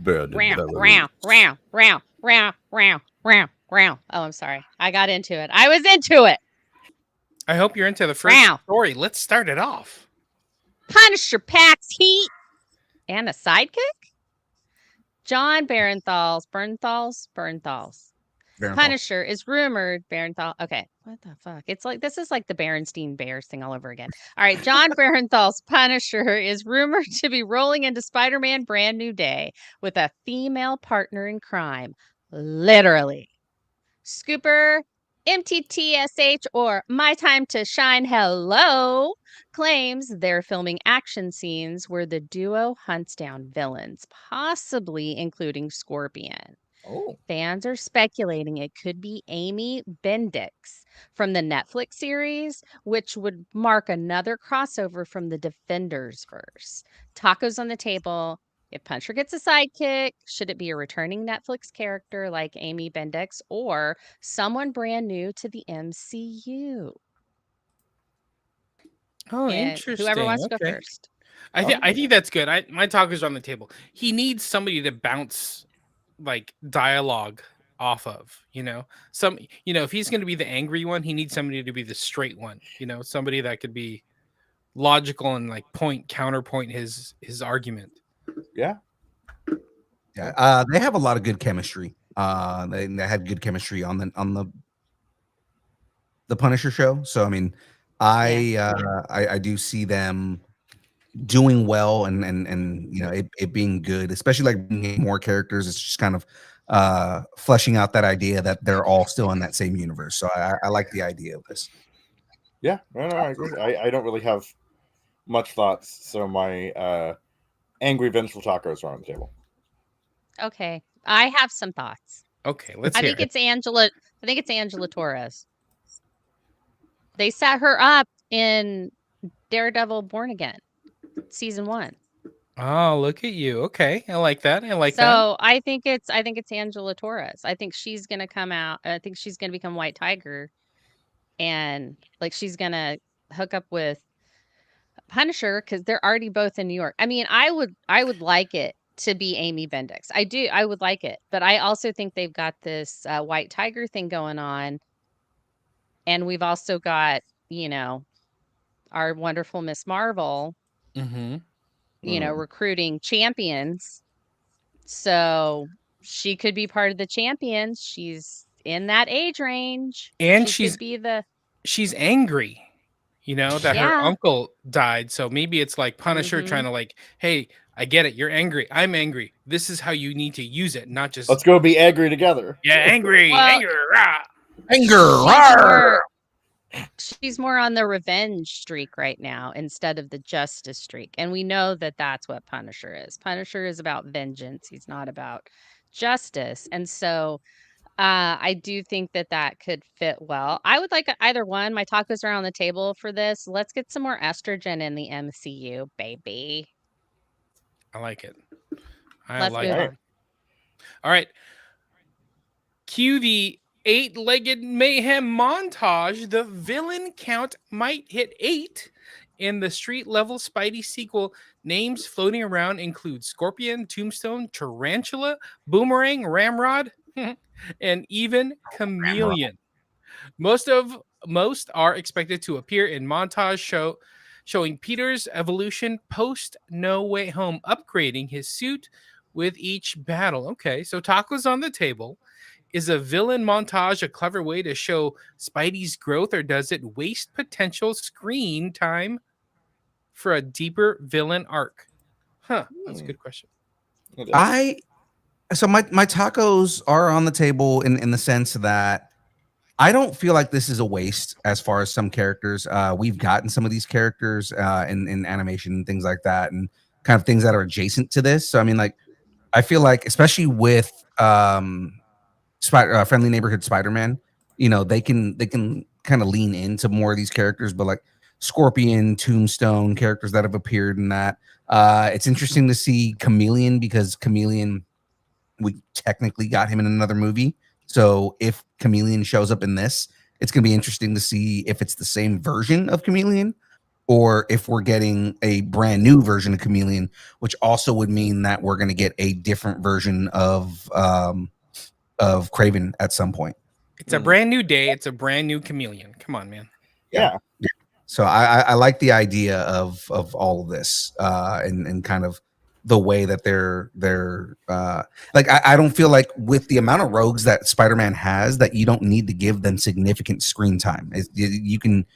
Oh, I'm sorry. I got into it. I was into it. I hope you're into the first story. Let's start it off. Punisher packs heat and a sidekick? John Bernthal's Punisher is rumored. Barenthal. Okay. What the fuck? It's like, this is like the Berenstein Bears thing all over again. All right. John Bernthal's Punisher is rumored to be rolling into Spider-Man Brand New Day with a female partner in crime. Literally. Scooper, MTTSH, or My Time to Shine Hello claims they're filming action scenes where the duo hunts down villains, possibly including Scorpion. Oh. Fans are speculating it could be Amy Bendix from the Netflix series, which would mark another crossover from the Defenders verse. Tacos on the table. If Punisher gets a sidekick, should it be a returning Netflix character like Amy Bendix or someone brand new to the MCU? Oh, And interesting. whoever wants to go first. I think that's good. My talkers on the table. He needs somebody to bounce like dialogue off of, if he's going to be the angry one, he needs somebody to be the straight one, somebody that could be logical and like counterpoint his argument. Yeah. They have a lot of good chemistry. They had good chemistry on the Punisher show. So I mean, I do see them doing well and it being good, especially like bringing more characters. It's just kind of fleshing out that idea that they're all still in that same universe. So I like the idea of this. Yeah, no, I agree. I don't really have much thoughts. So my angry vengeful tacos are on the table. Okay, I have some thoughts. Okay, let's I hear think it. it's Angela. I think it's Angela Torres. They set her up in Daredevil Born Again, season 1. Oh, look at you. Okay, I like that. So I think it's Angela Torres. I think she's gonna come out. I think she's gonna become White Tiger, and like she's gonna hook up with Punisher because they're already both in New York. I mean, I would like it to be Amy Bendix. I would like it, but I also think they've got this White Tiger thing going on, and we've also got our wonderful Miss Marvel. Mm-hmm. Recruiting champions. So she could be part of the champions. She's in that age range. And she's angry, that her uncle died. So maybe it's like Punisher trying to like, hey, I get it. You're angry. I'm angry. This is how you need to use it, not just let's go be angry together. Yeah, angry. Anger. Rah. Anger. She's more on the revenge streak right now instead of the justice streak. And we know that that's what Punisher is. Punisher is about vengeance. He's not about justice. And so I do think that could fit well. I would like either one. My tacos are on the table for this. Let's get some more estrogen in the MCU, baby. I like it. Let's move on. All right. Cue the 8-legged mayhem montage. The villain count might hit 8 in the street level Spidey sequel. Names floating around include Scorpion, Tombstone, Tarantula, Boomerang, Ramrod, and even Chameleon. Most are expected to appear in montage showing Peter's evolution post No Way Home, upgrading his suit with each battle. Okay, so tacos on the table. Is a villain montage a clever way to show Spidey's growth, or does it waste potential screen time for a deeper villain arc? That's a good question. So my tacos are on the table in the sense that I don't feel like this is a waste as far as some characters. We've gotten some of these characters in animation and things like that, and kind of things that are adjacent to this. So I mean, like, I feel like, especially with Friendly Neighborhood Spider-Man, they can kind of lean into more of these characters, but like Scorpion, Tombstone, characters that have appeared in that. It's interesting to see Chameleon, because Chameleon, we technically got him in another movie. So if Chameleon shows up in this, it's going to be interesting to see if it's the same version of Chameleon or if we're getting a brand new version of Chameleon, which also would mean that we're going to get a different version of Kraven at some point. It's a brand new day. It's a brand new Chameleon. Come on, man. Yeah. So I like the idea of all of this and kind of the way that they're like I don't feel like with the amount of rogues that Spider-Man has that you don't need to give them significant screen time. You can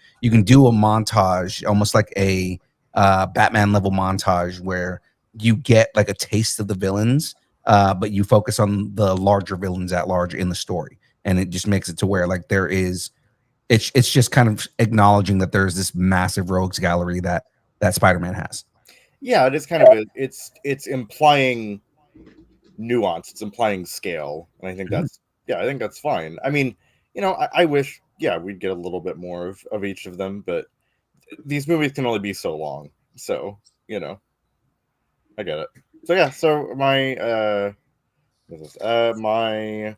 do a montage, almost like a Batman level montage where you get like a taste of the villains, but you focus on the larger villains at large in the story, and it just makes it to where like there is. It's just kind of acknowledging that there's this massive rogues gallery that Spider-Man has. Yeah, it is kind of it's implying nuance, it's implying scale, and I think that's fine. I mean, I wish we'd get a little bit more of each of them, but these movies can only be so long, so I get it. So my my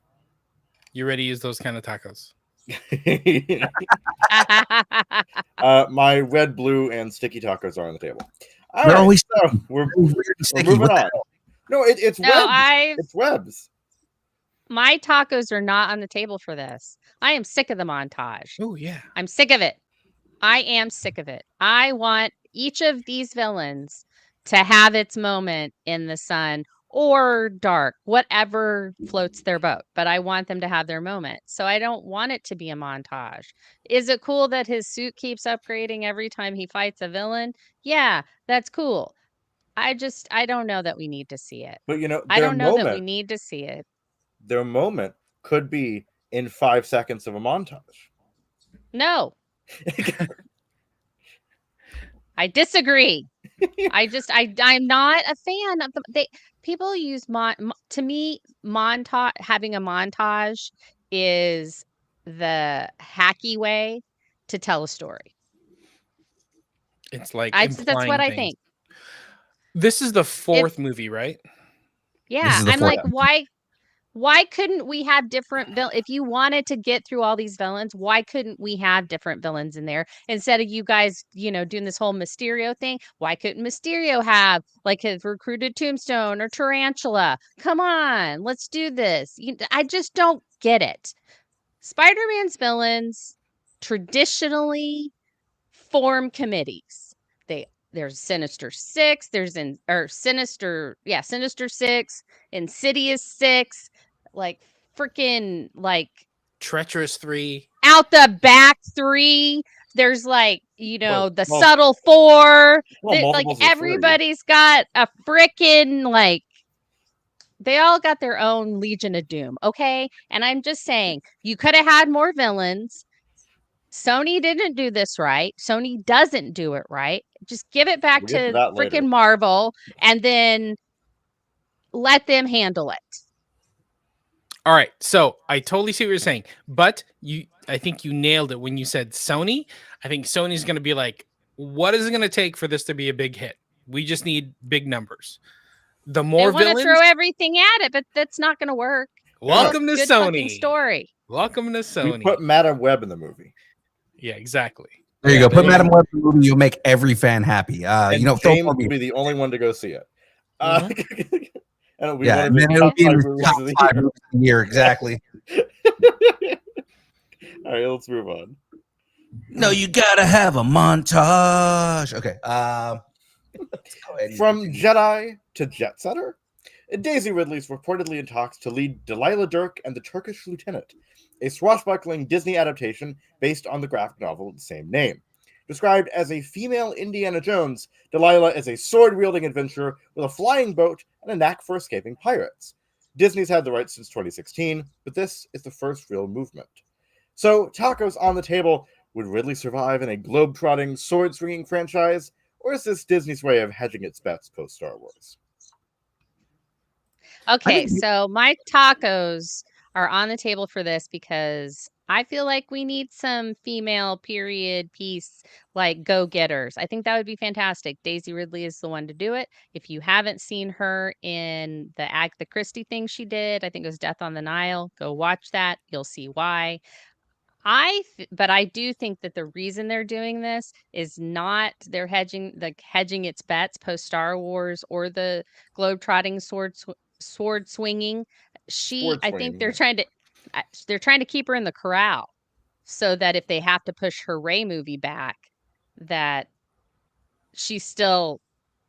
You ready to use those kind of tacos? My red, blue, and sticky tacos are on the table. They're always we're moving on. No, it's No, webs. It's webs. My tacos are not on the table for this. I am sick of the montage. Oh yeah. I'm sick of it. I am sick of it. I want each of these villains to have its moment in the sun or dark, whatever floats their boat. But I want them to have their moment. So I don't want it to be a montage. Is it cool that his suit keeps upgrading every time he fights a villain? Yeah, that's cool. I don't know that we need to see it. But I don't know that we need to see it. Their moment could be in 5 seconds of a montage. No. I disagree. I'm not a fan of people use to me, having a montage is the hacky way to tell a story. It's like that's what I think. This is the fourth movie, right? Yeah, I'm like, why couldn't we have different villains? If you wanted to get through all these villains, why couldn't we have different villains in there instead of you guys, doing this whole Mysterio thing? Why couldn't Mysterio have like his recruited Tombstone or Tarantula? Come on, let's do this. I just don't get it. Spider-Man's villains traditionally form committees. There's Sinister Six, Sinister Six, Insidious Six, like freaking like Treacherous 3, out the back 3. There's like the subtle 4. Like everybody's got a freaking like they all got their own Legion of Doom, okay? And I'm just saying you could have had more villains. Sony didn't do this right. Sony doesn't do it right. Just give it back to freaking Marvel and then let them handle it. All right. So I totally see what you're saying, but I think you nailed it when you said Sony. I think Sony's going to be like, what is it going to take for this to be a big hit? We just need big numbers. The more villains, want to throw everything at it, but that's not going to work. Welcome to Sony. Story. Welcome to Sony. We put Madam Web in the movie. Yeah, exactly. There you go. Put Madam Web in the movie. You'll make every fan happy. James will be the only one to go see it. And it'll be in the top 5 movies of the year. Exactly. All right, let's move on. No, you gotta have a montage. Okay. From Jedi to Jet Setter, Daisy Ridley is reportedly in talks to lead Delilah Dirk and the Turkish Lieutenant, a swashbuckling Disney adaptation based on the graphic novel of the same name. Described as a female Indiana Jones, Delilah is a sword-wielding adventurer with a flying boat and a knack for escaping pirates. Disney's had the rights since 2016, but this is the first real movement. So, tacos on the table, would Ridley survive in a globe-trotting, sword-swinging franchise, or is this Disney's way of hedging its bets post-Star Wars? Okay, so my tacos are on the table for this because I feel like we need some female period piece like go-getters. I think that would be fantastic. Daisy Ridley is the one to do it. If you haven't seen her in the Agatha Christie thing she did, I think it was Death on the Nile, go watch that. You'll see why. but I do think that the reason they're doing this is not they're hedging its bets post Star Wars or the globetrotting sword swinging. Sword I think swinging, yeah. they're trying to keep her in the corral so that if they have to push her Rey movie back, that she's still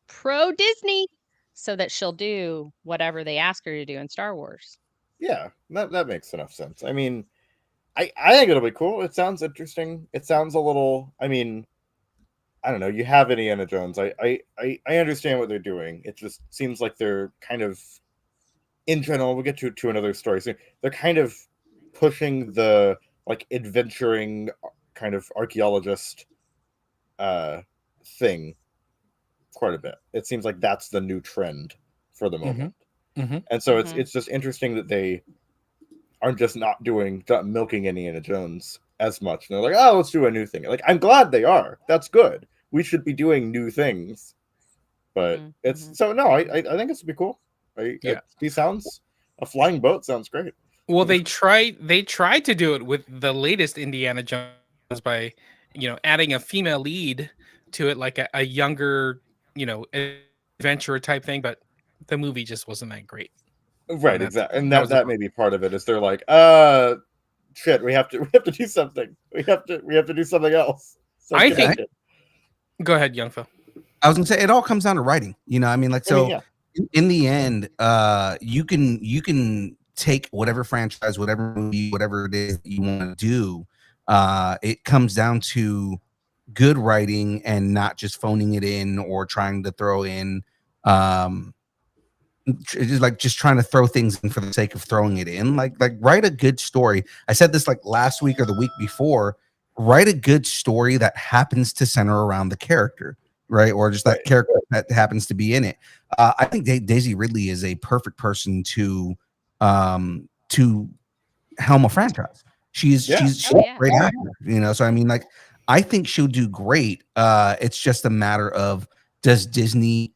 pro Disney, so that she'll do whatever they ask her to do in Star Wars. Yeah, that makes enough sense. I mean, I think it'll be cool. It sounds interesting. It sounds a little. I mean, I don't know. You have Indiana Jones. I understand what they're doing. It just seems like they're kind of, in general. We'll get to another story soon. They're kind of pushing the like adventuring kind of archaeologist thing quite a bit. It seems like that's the new trend for the moment. And so it's just interesting that they are just not milking Indiana Jones as much. And they're like, oh, let's do a new thing. Like, I'm glad they are. That's good. We should be doing new things. But it's so no, I think it's be cool. He sounds a flying boat sounds great. Well, they tried to do it with the latest Indiana Jones by, adding a female lead to it, like a younger, adventurer type thing, but the movie just wasn't that great. Right, exactly. And that may be part of it, is they're like, shit, we have to do something. We have to do something else. I think go ahead, Youngfo. I was gonna say it all comes down to writing. I mean, like, so in the end, you can take whatever franchise, whatever movie, whatever it is that you want to do. It comes down to good writing and not just phoning it in or trying to throw in just trying to throw things in for the sake of throwing it in. Like write a good story. I said this like last week or the week before. Write a good story that happens to center around the character, right? Or just that character that happens to be in it. I think Daisy Ridley is a perfect person to helm a franchise. She's a great actor, so I mean, like, I think she'll do great. It's just a matter of, does Disney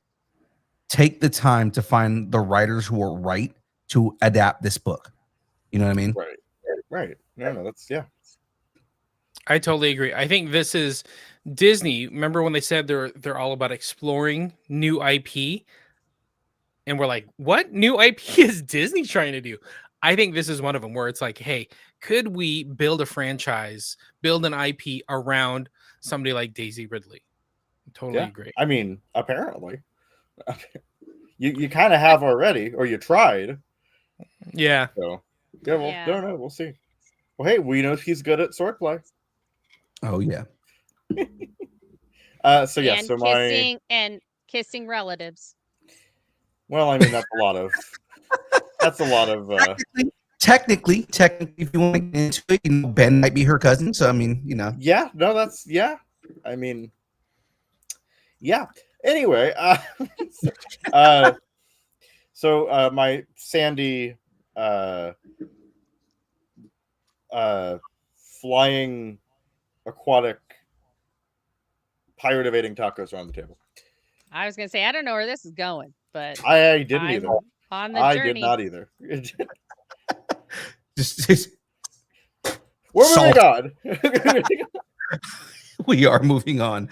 take the time to find the writers who are right to adapt this book? You know what I mean? Right. No, that's I totally agree. I think this is Disney. Remember when they said they're all about exploring new IP? And we're like, what new IP is Disney trying to do? I think this is one of them where it's like, hey, could we build a franchise, build an IP around somebody like Daisy Ridley? Totally agree. I mean, apparently. You kind of have already, or you tried. Yeah. So, don't know. We'll see. Well, hey, we know she's good at swordplay. Oh, yeah. So, yeah. And kissing relatives. Well, I mean, that's a lot of. Technically, if you want to get into it, Ben might be her cousin. So, I mean, Yeah, no, that's, I mean, yeah. Anyway, so my Sandy flying aquatic pirate evading tacos are on the table. I was gonna say, I don't know where this is going, but I didn't either. On the I journey. did not either. just We're moving on. We are moving on.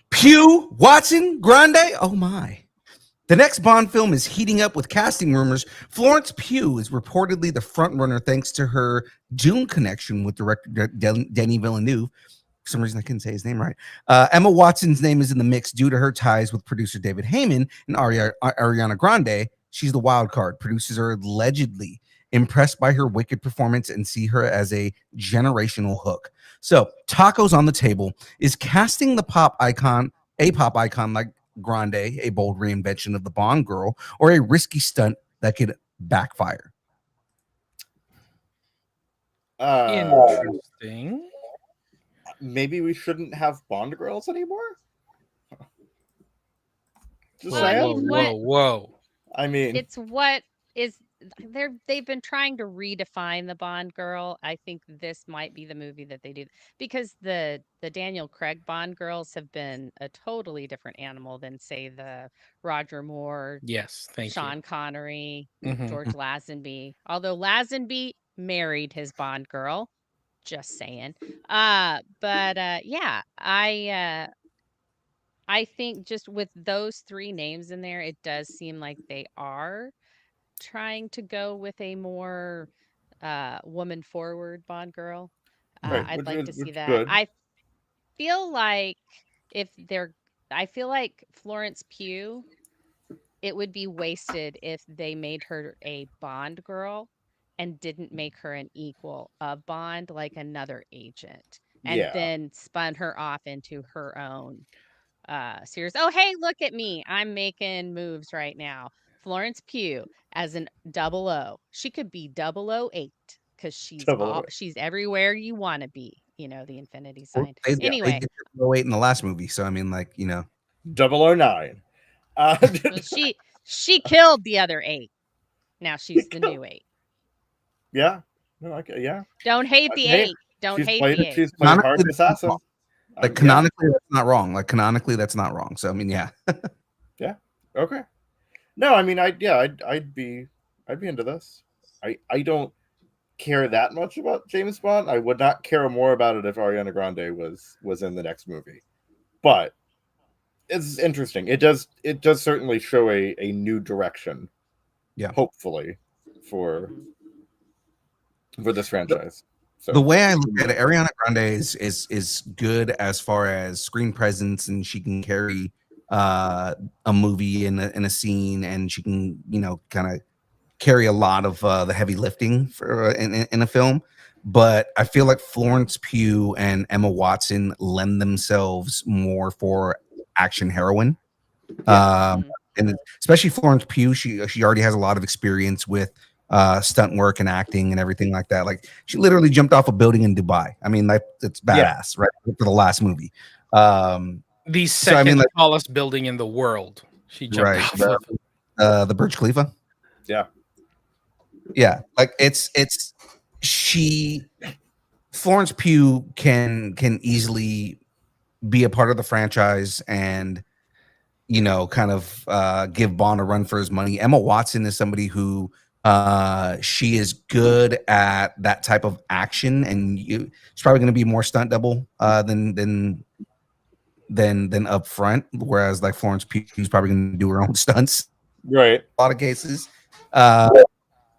Pugh, Watson, Grande. Oh my. The next Bond film is heating up with casting rumors. Florence Pugh is reportedly the frontrunner thanks to her Dune connection with director Denis Villeneuve. For some reason, I couldn't say his name right. Emma Watson's name is in the mix due to her ties with producer David Heyman and Ariana Grande. She's the wild card. Producers are allegedly impressed by her wicked performance and see her as a generational hook. So, tacos on the table. Is casting a pop icon like Grande a bold reinvention of the Bond girl, or a risky stunt that could backfire? Interesting. Maybe we shouldn't have Bond girls anymore. Just whoa. I mean, it's what is they've been trying to redefine the Bond girl. I think this might be the movie that they do, because the Daniel Craig Bond girls have been a totally different animal than, say, the Roger Moore, Sean Connery, George Lazenby. Although Lazenby married his Bond girl, Just saying. Yeah, I think just with those three names in there, it does seem like they are trying to go with a more woman forward Bond girl. Right, I'd like to see which is that. good. I feel like if they're I feel like Florence Pugh, it would be wasted if they made her a Bond girl and didn't make her an equal of Bond, like another agent, and Yeah, then spun her off into her own series. Oh, hey, look at me. I'm making moves right now. Florence Pugh as an 00. She could be 008 because double. she's everywhere you want to be. The infinity Well, sign. They Anyway, did 08 in the last movie, so I mean, like, 009. well, she killed the other 8. Now she's the new 8. Yeah, no, yeah. Don't hate the Hey, 8. Don't she's hate played the it. 8. She's played hard Canonically, assassin. like Yeah. canonically, that's not wrong. Like canonically, that's not wrong. So I mean, yeah. Okay. No, I mean, I'd be into this. I don't care that much about James Bond. I would not care more about it if Ariana Grande was in the next movie. But it's interesting. It does certainly show a new direction. Yeah. Hopefully for this franchise. So The way I look at it, Ariana Grande is good as far as screen presence, and she can carry a movie in a scene, and she can kind of carry a lot of the heavy lifting for in a film. But I feel like Florence Pugh and Emma Watson lend themselves more for action heroine. And especially Florence Pugh, she already has a lot of experience with stunt work and acting and everything like that. Like she literally jumped off a building in Dubai. I mean, like it's badass, right? For the last movie. The second tallest building in the world. She jumped off of. The Burj Khalifa. Yeah, like it's Florence Pugh can easily be a part of the franchise and kind of give Bond a run for his money. Emma Watson is somebody who she is good at that type of action, and she's probably going to be more stunt double than up front, whereas like Florence Pugh is probably going to do her own stunts, right? A lot of cases.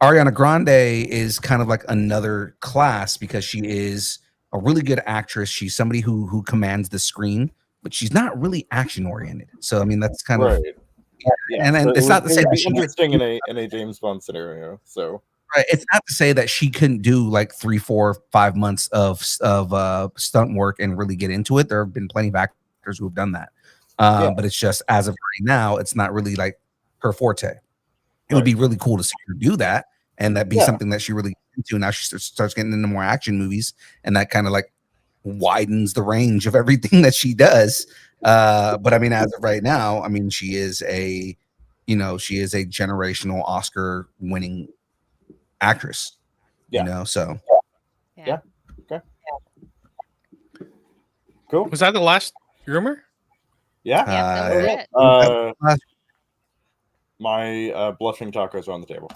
Ariana Grande is kind of like another class because she is a really good actress. She's somebody who commands the screen, but she's not really action oriented. So I mean, that's kind of and then it's not to say that she's interesting in a James Bond scenario. So right, it's not to say that she couldn't do like 3, 4, 5 months of stunt work and really get into it. There have been plenty of actors who have done that, but it's just as of right now, it's not really like her forte. It would be really cool to see her do that, and that be something that she really into. Now she starts getting into more action movies, and that kind of like widens the range of everything that she does. But I mean, as of right now, I mean, she is a generational Oscar winning actress. So okay, cool. Was that the last rumor? That was it. My blushing tacos are on the table.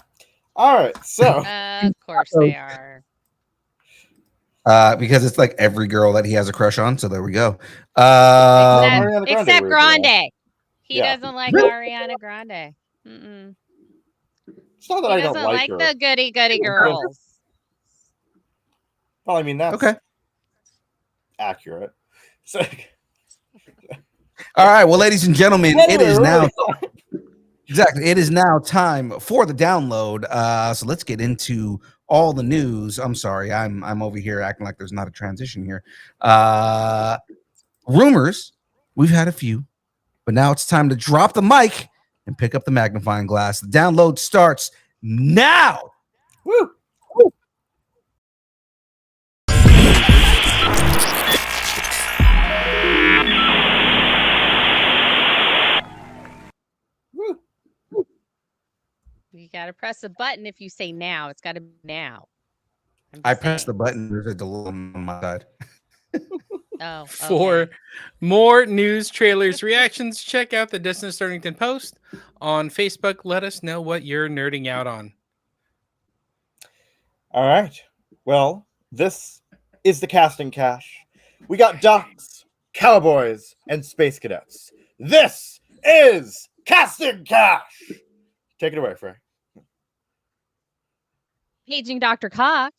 All right, so of course they are. Because it's like every girl that he has a crush on. So there we go. Except Grande. He doesn't like Ariana Grande. Mm-mm. It's not that I don't like her. the goody girls. Well, I mean that's okay. Accurate. So, all right, well, ladies and gentlemen, it is now exactly. It is now time for the download. So let's get into all the news. I'm sorry, I'm over here acting like there's not a transition here. Rumors, we've had a few, but now it's time to drop the mic and pick up the magnifying glass. The download starts now. Woo! You gotta press a button if you say now. It's gotta be now. I pressed the button. There's a delay on my side. Oh, okay. For more news, trailers, reactions, check out the Distance Stonington post on Facebook. Let us know what you're nerding out on. All right. Well, this is the casting cash. We got ducks, cowboys, and space cadets. This is casting cash. Take it away, Frey. Paging Dr. Cox.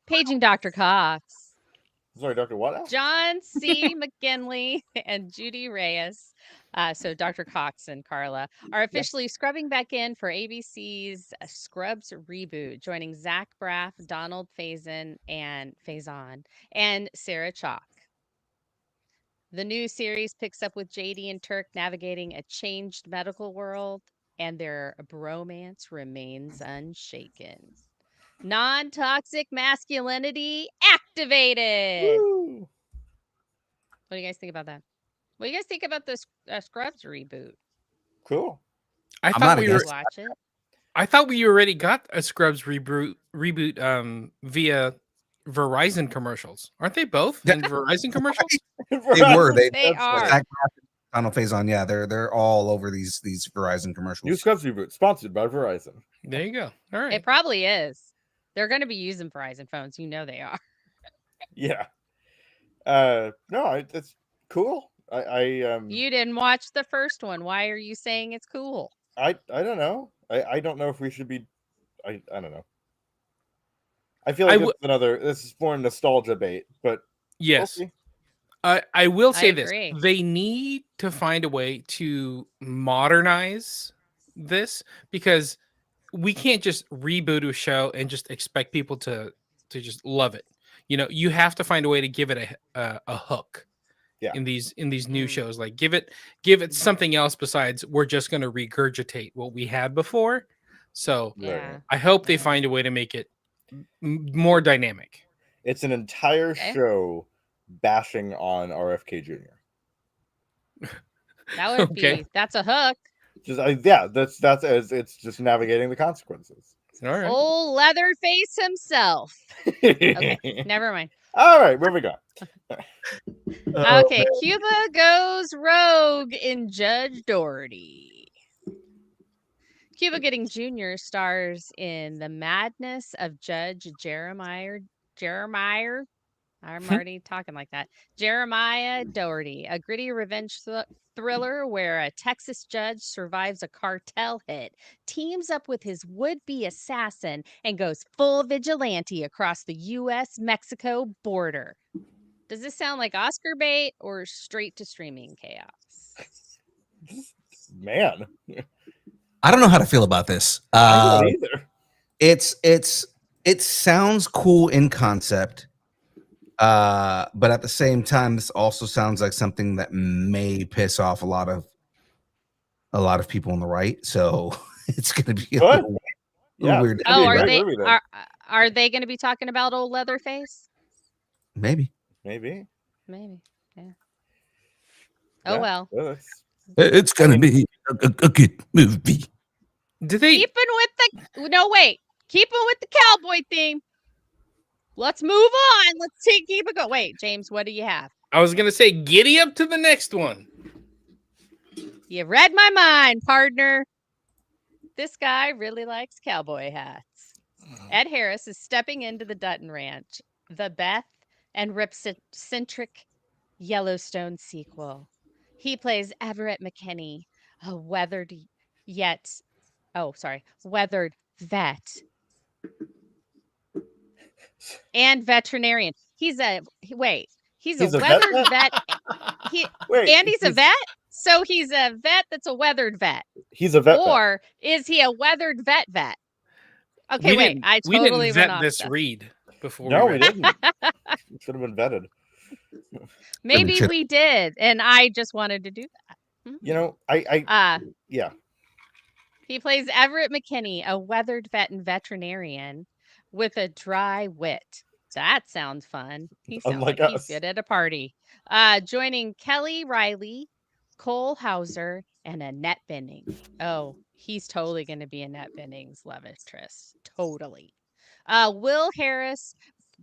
Paging Dr. Cox. Sorry, Dr. What now? John C. McGinley and Judy Reyes, so Dr. Cox and Carla, are officially scrubbing back in for ABC's Scrubs reboot, joining Zach Braff, Donald Faison, and Sarah Chalk. The new series picks up with JD and Turk navigating a changed medical world, and their bromance remains unshaken. Non-toxic masculinity activated. Woo. What do you guys think about that? What do you guys think about this Scrubs reboot? Cool. I I'm thought not we against were. Watch it. I thought we already got a Scrubs reboot via Verizon commercials. Aren't they both in Verizon commercials? They were. They are. Zach Braff and Donald Faison. Yeah, they're all over these Verizon commercials. New Scrubs reboot sponsored by Verizon. There you go. All right. It probably is. They're going to be using Verizon phones. You know they are. Yeah. No, it's cool. You didn't watch the first one. Why are you saying it's cool? I don't know. I don't know if we should be. I don't know. I feel like this is more nostalgia bait, but Yes. we'll see. I will say this. agree. They need to find a way to modernize this, because we can't just reboot a show and just expect people to just love it. You know, you have to find a way to give it a hook. Yeah. In these new shows, like give it something else besides we're just going to regurgitate what we had before. So Yeah. I hope they find a way to make it more dynamic. It's an entire Okay. show bashing on RFK Jr. That would Okay. be. That's a hook. Just that's it's just navigating the consequences. All right. Old Leatherface himself. Okay. Never mind. All right, where we go? Okay, Cuba goes rogue in Judge Doherty. Cuba Gooding Jr. stars in The Madness of Judge Jeremiah. I'm already talking like that. Jeremiah Doherty, a gritty revenge thriller where a Texas judge survives a cartel hit, teams up with his would-be assassin, and goes full vigilante across the U.S.-Mexico border. Does this sound like Oscar bait or straight to streaming chaos? Man, I don't know how to feel about this. I don't either. It sounds cool in concept, but at the same time, this also sounds like something that may piss off a lot of people on the right. So it's going to be a Good. little Yeah. weird. Oh, Maybe a are great they movie, then. are they going to be talking about old Leatherface? Maybe Maybe. Maybe. Yeah. Yeah. Oh well. Yeah, that's- it's going to be a good movie. Did they? Keeping with the cowboy theme. Let's move on. Let's keep it going. Wait, James, what do you have? I was gonna say, giddy up to the next one. You read my mind, partner. This guy really likes cowboy hats. Ed Harris is stepping into the Dutton Ranch, the Beth and Rip-centric Yellowstone sequel. He plays Everett McKinney, a weathered vet and veterinarian. He's a weathered vet. Wait, He's a vet? So he's a vet that's a weathered vet. He's a vet. Or is he a weathered vet? Okay, We wait. didn't- I we totally didn't went vet off this stuff. read before. No, we read it. didn't. It should have been vetted. Maybe should- we did, and I just wanted to do that. You know, I yeah. He plays Everett McKinney, a weathered vet and veterinarian with a dry wit. That sounds fun. He sounds Unlike like he's us. good at a party. Joining Kelly Riley, Cole Hauser, and Annette Bening. Oh, he's totally going to be Annette Bening's love interest. Totally. Will Harris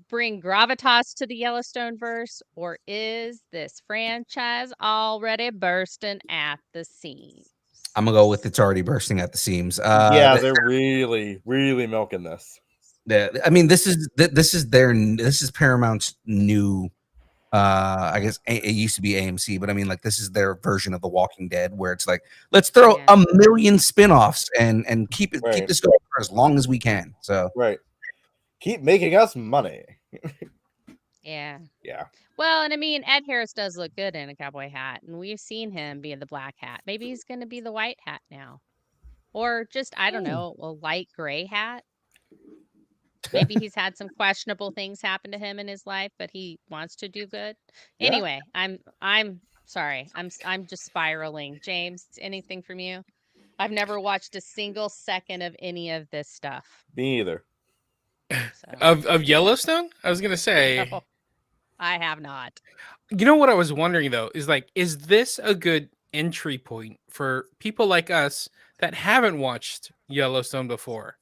bring gravitas to the Yellowstone verse, or is this franchise already bursting at the seams? I'm gonna go with it's already bursting at the seams. Yeah, they're really, really milking this. Yeah, I mean, this is Paramount's new. I guess it used to be AMC, but I mean, like, this is their version of The Walking Dead, where it's like, let's throw Yeah. a million spin-offs and keep Right. this going for as long as we can. So Right. Keep making us money. Yeah. Yeah. Well, and I mean, Ed Harris does look good in a cowboy hat, and we've seen him be in the black hat. Maybe he's going to be the white hat now. Or just, I don't know, a light gray hat. Maybe he's had some questionable things happen to him in his life, but he wants to do good. Yeah. Anyway, I'm sorry. I'm just spiraling. James, anything from you? I've never watched a single second of any of this stuff. Me either. So, Of Yellowstone? I was gonna say. no, I have not. You know what I was wondering though is like, is this a good entry point for people like us that haven't watched Yellowstone before?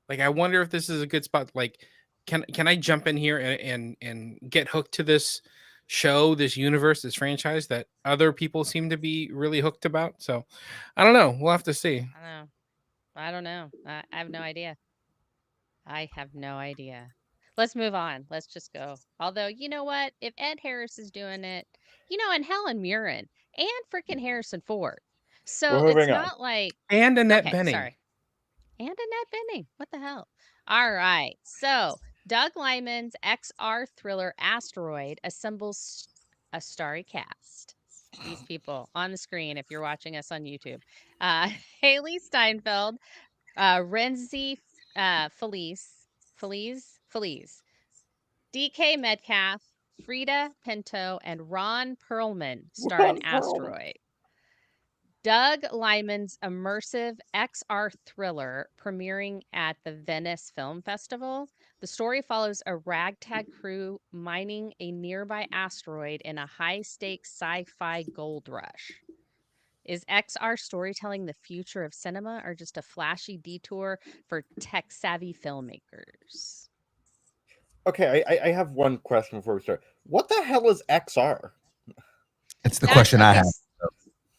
Like, I wonder if this is a good spot. Like, can I jump in here and get hooked to this show, this universe, this franchise that other people seem to be really hooked about? So, I don't know. We'll have to see. I don't know. I have no idea. I have no idea. Let's move on. Let's just go. Although, you know what? If Ed Harris is doing it, and Helen Mirren and freaking Harrison Ford. So We're it's moving on. not like And Annette okay, Bening. sorry. And Annette Bening. What the hell? All right. So Doug Liman's XR thriller Asteroid assembles a starry cast. These people on the screen, if you're watching us on YouTube. Hailee Steinfeld, Renzi Feliz, DK Metcalf, Frida Pinto, and Ron Perlman star in Asteroid. Doug Liman's immersive XR thriller premiering at the Venice Film Festival. The story follows a ragtag crew mining a nearby asteroid in a high-stakes sci-fi gold rush. Is XR storytelling the future of cinema or just a flashy detour for tech-savvy filmmakers? Okay, I have one question before we start. What the hell is XR? it's the question I have.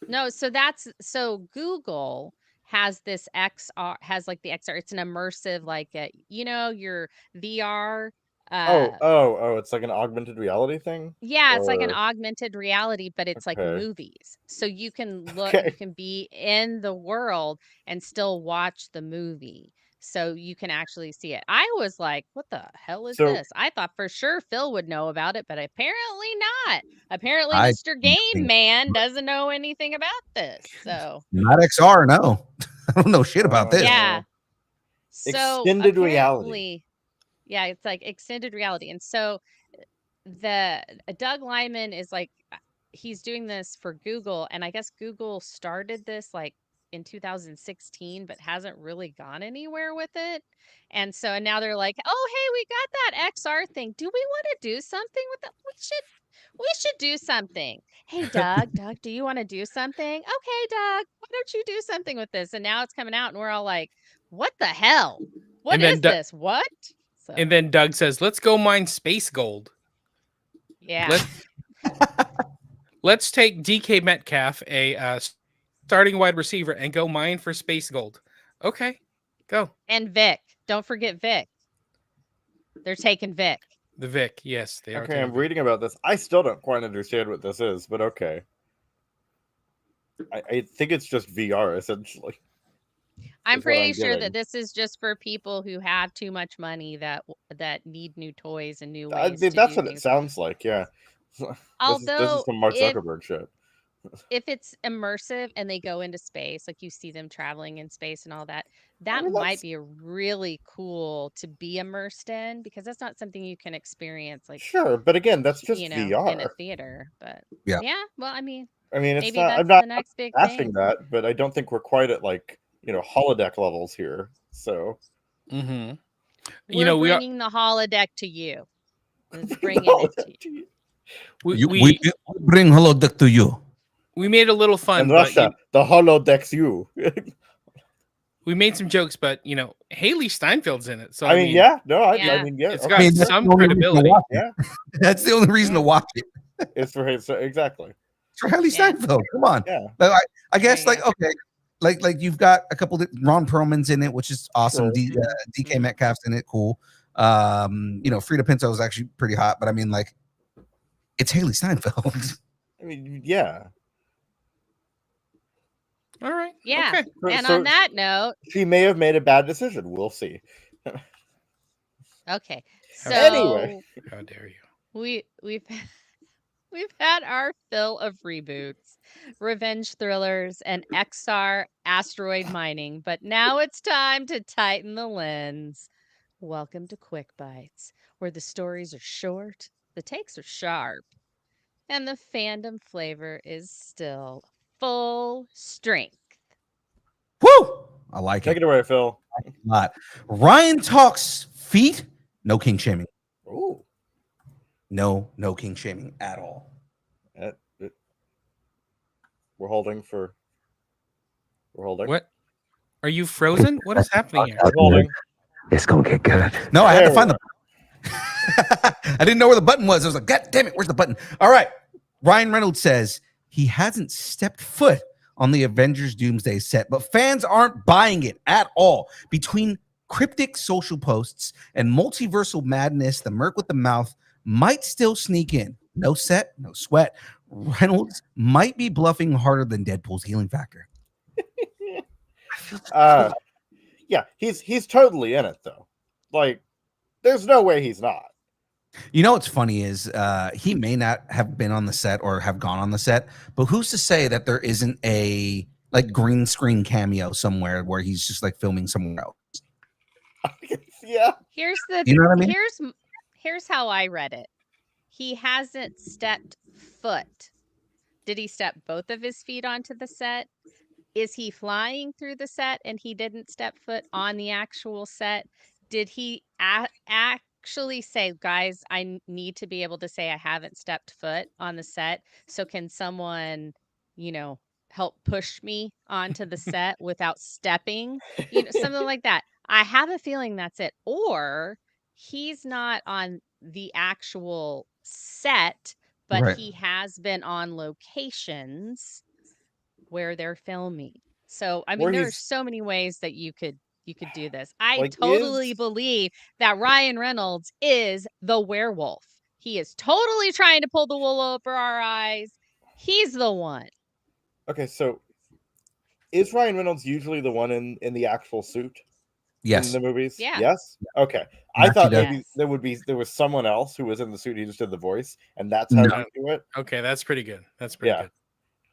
No, so Google has this XR, has like the XR. It's an immersive, like your VR. It's like an augmented reality thing. Yeah, it's like an augmented reality, but it's like Okay. movies. So you can look, Okay. you can be in the world and still watch the movie. So you can actually see it. I was like, what the hell is So- this? I thought for sure Phil would know about it, but apparently not. Apparently I Mr. Game Man doesn't know anything about this. So Not XR, no. I don't know shit about this. yeah. So Extended reality. apparently- Yeah, it's like extended reality. And so the Doug Liman is like, he's doing this for Google, and I guess Google started this like in 2016, but hasn't really gone anywhere with it. And now they're like, oh, hey, we got that XR thing. Do we want to do something with it? We should do something. Hey, Doug, do you want to do something? Okay, Doug, why don't you do something with this? And now it's coming out, and we're all like, what the hell? What And then is this? What? So, And then Doug says, "Let's go mine space gold." yeah. Let's take DK Metcalf, a starting wide receiver, and go mine for space gold. Okay, go. And Vic. Don't forget Vic. They're taking Vic. The Vic, yes, they are. Okay, I'm taking- reading about this. I still don't quite understand what this is, but okay. I think it's just VR essentially. I'm Is what pretty I'm sure getting. that this is just for people who have too much money that need new toys and new I ways. mean, to that's do what new it sounds like. Yeah. this Although is some Mark if- Zuckerberg shit. if it's immersive and they go into space, like you see them traveling in space and all that, that mean, might that's- be a really cool to be immersed in, because that's not something you can experience like Sure, but again, that's just VR. in a theater. But Yeah. well, I mean, I mean, it's maybe not. that's I'm not the next big asking thing. that, but I don't think we're quite at like holodeck levels here. So Mhm. We're we are. bringing the holodeck to you. Let's bring it to you. We bring holodeck to you. we made a little fun, in but Russia, the holodecks you. we made some jokes, but Hailee Steinfeld's in it, so I mean, yeah, no, I Yeah. mean, yeah, it's okay. got that's some the only reason to credibility. watch it. Yeah. That's the only reason to watch it. It's for his exactly. It's for Hailee Yeah. Steinfeld. Come on. Yeah. But I guess, There you like, okay, like you've got a couple of Ron Perlman's in it, which is awesome. Sure. DK Metcalf's in it, cool. Frida Pinto is actually pretty hot, but I mean, like, it's Hailee Steinfeld. I mean, yeah. All right. Yeah. Okay. And So on that note, she may have made a bad decision. We'll see. okay. So Anyway. How dare you? we've had our fill of reboots, revenge thrillers, and XR asteroid mining, but now it's time to tighten the lens. Welcome to Quick Bites, where the stories are short, the takes are sharp, and the fandom flavor is still full strength. Woo! I like Take it it away, Phil. a lot. Ryan talks feet. No king shaming. Ooh. No king shaming at all. We're holding. What? Are you frozen? What is happening here? We're holding. It's gonna get good. No, I had There to we find the. I didn't know where the button was. I was like, God damn it, where's the button? All right. Ryan Reynolds says he hasn't stepped foot on the Avengers Doomsday set, but fans aren't buying it at all. Between cryptic social posts and multiversal madness, the merc with the mouth might still sneak in. No set, no sweat. Reynolds might be bluffing harder than Deadpool's healing factor. Yeah, he's totally in it though. Like, there's no way he's not. You know what's funny is he may not have been on the set or have gone on the set, but who's to say that there isn't a like green screen cameo somewhere where he's just like filming somewhere else? Yeah. Here's the You know what I mean? here's how I read it. He hasn't stepped foot. Did he step both of his feet onto the set? Is he flying through the set and he didn't step foot on the actual set? Did he actually say, guys, I need to be able to say I haven't stepped foot on the set? So can someone, help push me onto the set without stepping? Something like that. I have a feeling that's it. Or he's not on the actual set, but Right. he has been on locations where they're filming. So I mean, Where there are he's- so many ways that you could do this. I Like, totally believe that Ryan Reynolds is the werewolf. He is totally trying to pull the wool over our eyes. He's the one. Okay, so is Ryan Reynolds usually the one in the actual suit Yes. in the movies? Yeah. Yes. Okay. I Yes, thought he does. maybe there was someone else who was in the suit. He just did the voice, and that's how No. you do it. Okay, that's pretty good. That's pretty Yeah. good.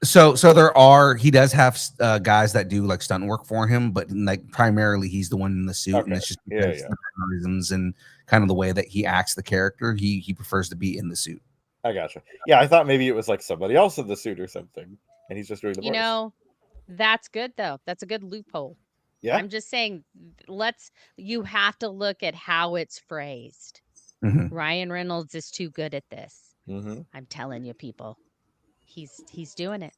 So he does have guys that do like stunt work for him, but like primarily he's the one in the suit, and Okay. it's just Yeah, because yeah. the mannerisms and kind of the way that he acts the character. He prefers to be in the suit. I gotcha. Yeah, I thought maybe it was like somebody else in the suit or something, and he's just doing the voice. That's good though. That's a good loophole. Yeah. I'm just saying, you have to look at how it's phrased. Mhm. Ryan Reynolds is too good at this. Mm-hmm. I'm telling you, people. He's doing it.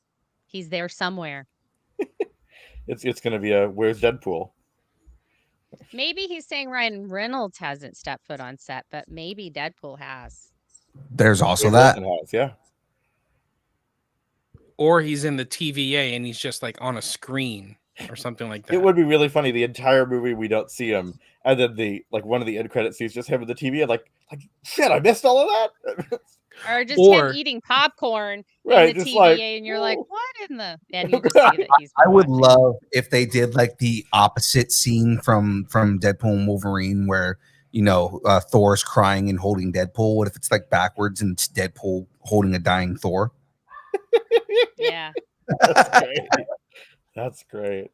He's there somewhere. It's gonna be where's Deadpool? Maybe he's saying Ryan Reynolds hasn't stepped foot on set, but maybe Deadpool has. There's also Wade that. Wilson has, yeah. Or he's in the TVA and he's just like on a screen or something like that. It would be really funny. The entire movie we don't see him, and then one of the end credit scenes just him with the TV. Like shit, I missed all of that. Or just Or- him eating popcorn Right, in the just TVA, like, and you're like, "Whoa." what in the? And you just see that he's. I been would watching. love if they did like the opposite scene from Deadpool and Wolverine, where Thor's crying and holding Deadpool. What if it's like backwards and it's Deadpool holding a dying Thor? Yeah. That's great. That's great.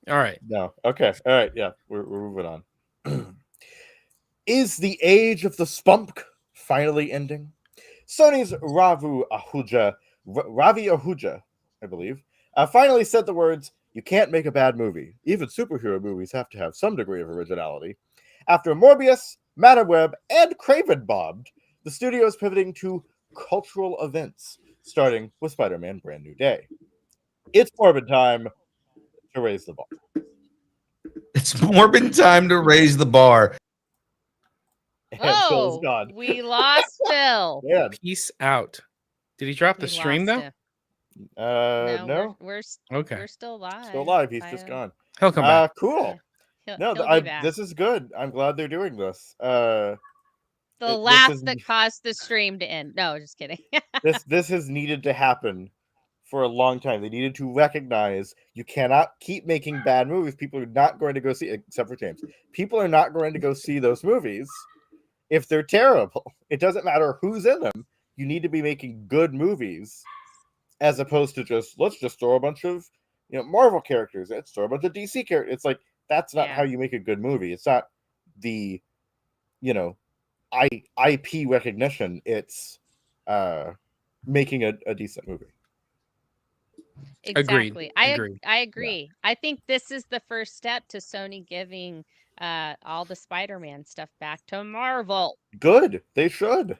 All right. No. Okay. All right. Yeah. We're moving on. Is the age of the spunk finally ending? Sony's Ravi Ahuja, I believe, finally said the words, "You can't make a bad movie. Even superhero movies have to have some degree of originality." After Morbius, Madame and Craven bombed, the studio is pivoting to cultural events, starting with Spider-Man Brand New Day. It's Morbin time to raise the bar. It's Morbin time to raise the bar. And Phil's Oh, gone. we lost Phil. Yeah. Peace out. Did he drop the We stream lost though? him. No. Okay. we're still alive. Still alive. He's just gone. He'll come back. Cool. He'll be back. This is good. I'm glad they're doing this. The laugh that caused the stream to end. No, just kidding. this has needed to happen for a long time. They needed to recognize you cannot keep making bad movies. People are not going to go see, except for James. People are not going to go see those movies if they're terrible. It doesn't matter who's in them. You need to be making good movies, as opposed to let's just throw a bunch of Marvel characters. Let's throw a bunch of DC characters. It's like that's not how you make a good movie. It's not the IP recognition. It's making a decent movie. Exactly. Agreed. I agree. Yeah. I think this is the first step to Sony giving all the Spider-Man stuff back to Marvel. Good. They should.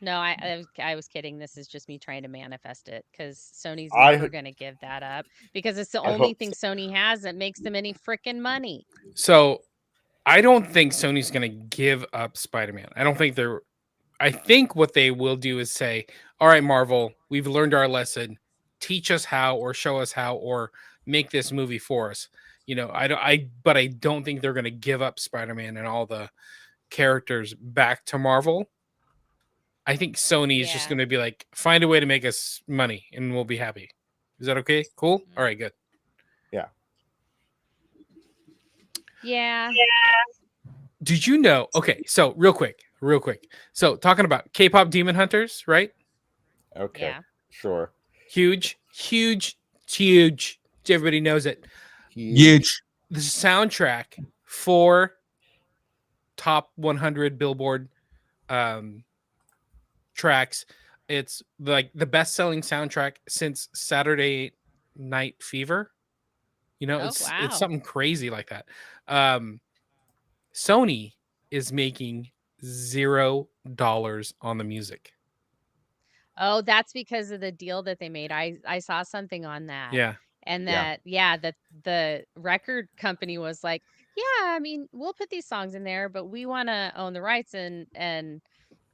No, I was kidding. This is just me trying to manifest it because Sony's never going to give that up because it's the only thing Sony has that makes them any freaking money. So I don't think Sony's going to give up Spider-Man. I think what they will do is say, all right, Marvel, we've learned our lesson. Teach us how, or show us how, or make this movie for us. But I don't think they're going to give up Spider-Man and all the characters back to Marvel. I think Sony is just going to be like, find a way to make us money and we'll be happy. Is that okay? Cool. All right, good. Yeah. Yeah. Did you know? Okay, so real quick. So talking about K-pop Demon Hunters, right? Okay. Yeah. Sure. Huge. Everybody knows it. Huge. The soundtrack for top 100 Billboard tracks. It's like the best-selling soundtrack since Saturday Night Fever. It's something crazy like that. Sony is making $0 on the music. Oh, that's because of the deal that they made. I saw something on that. Yeah. And that the record company was like, yeah, I mean, we'll put these songs in there, but we want to own the rights. And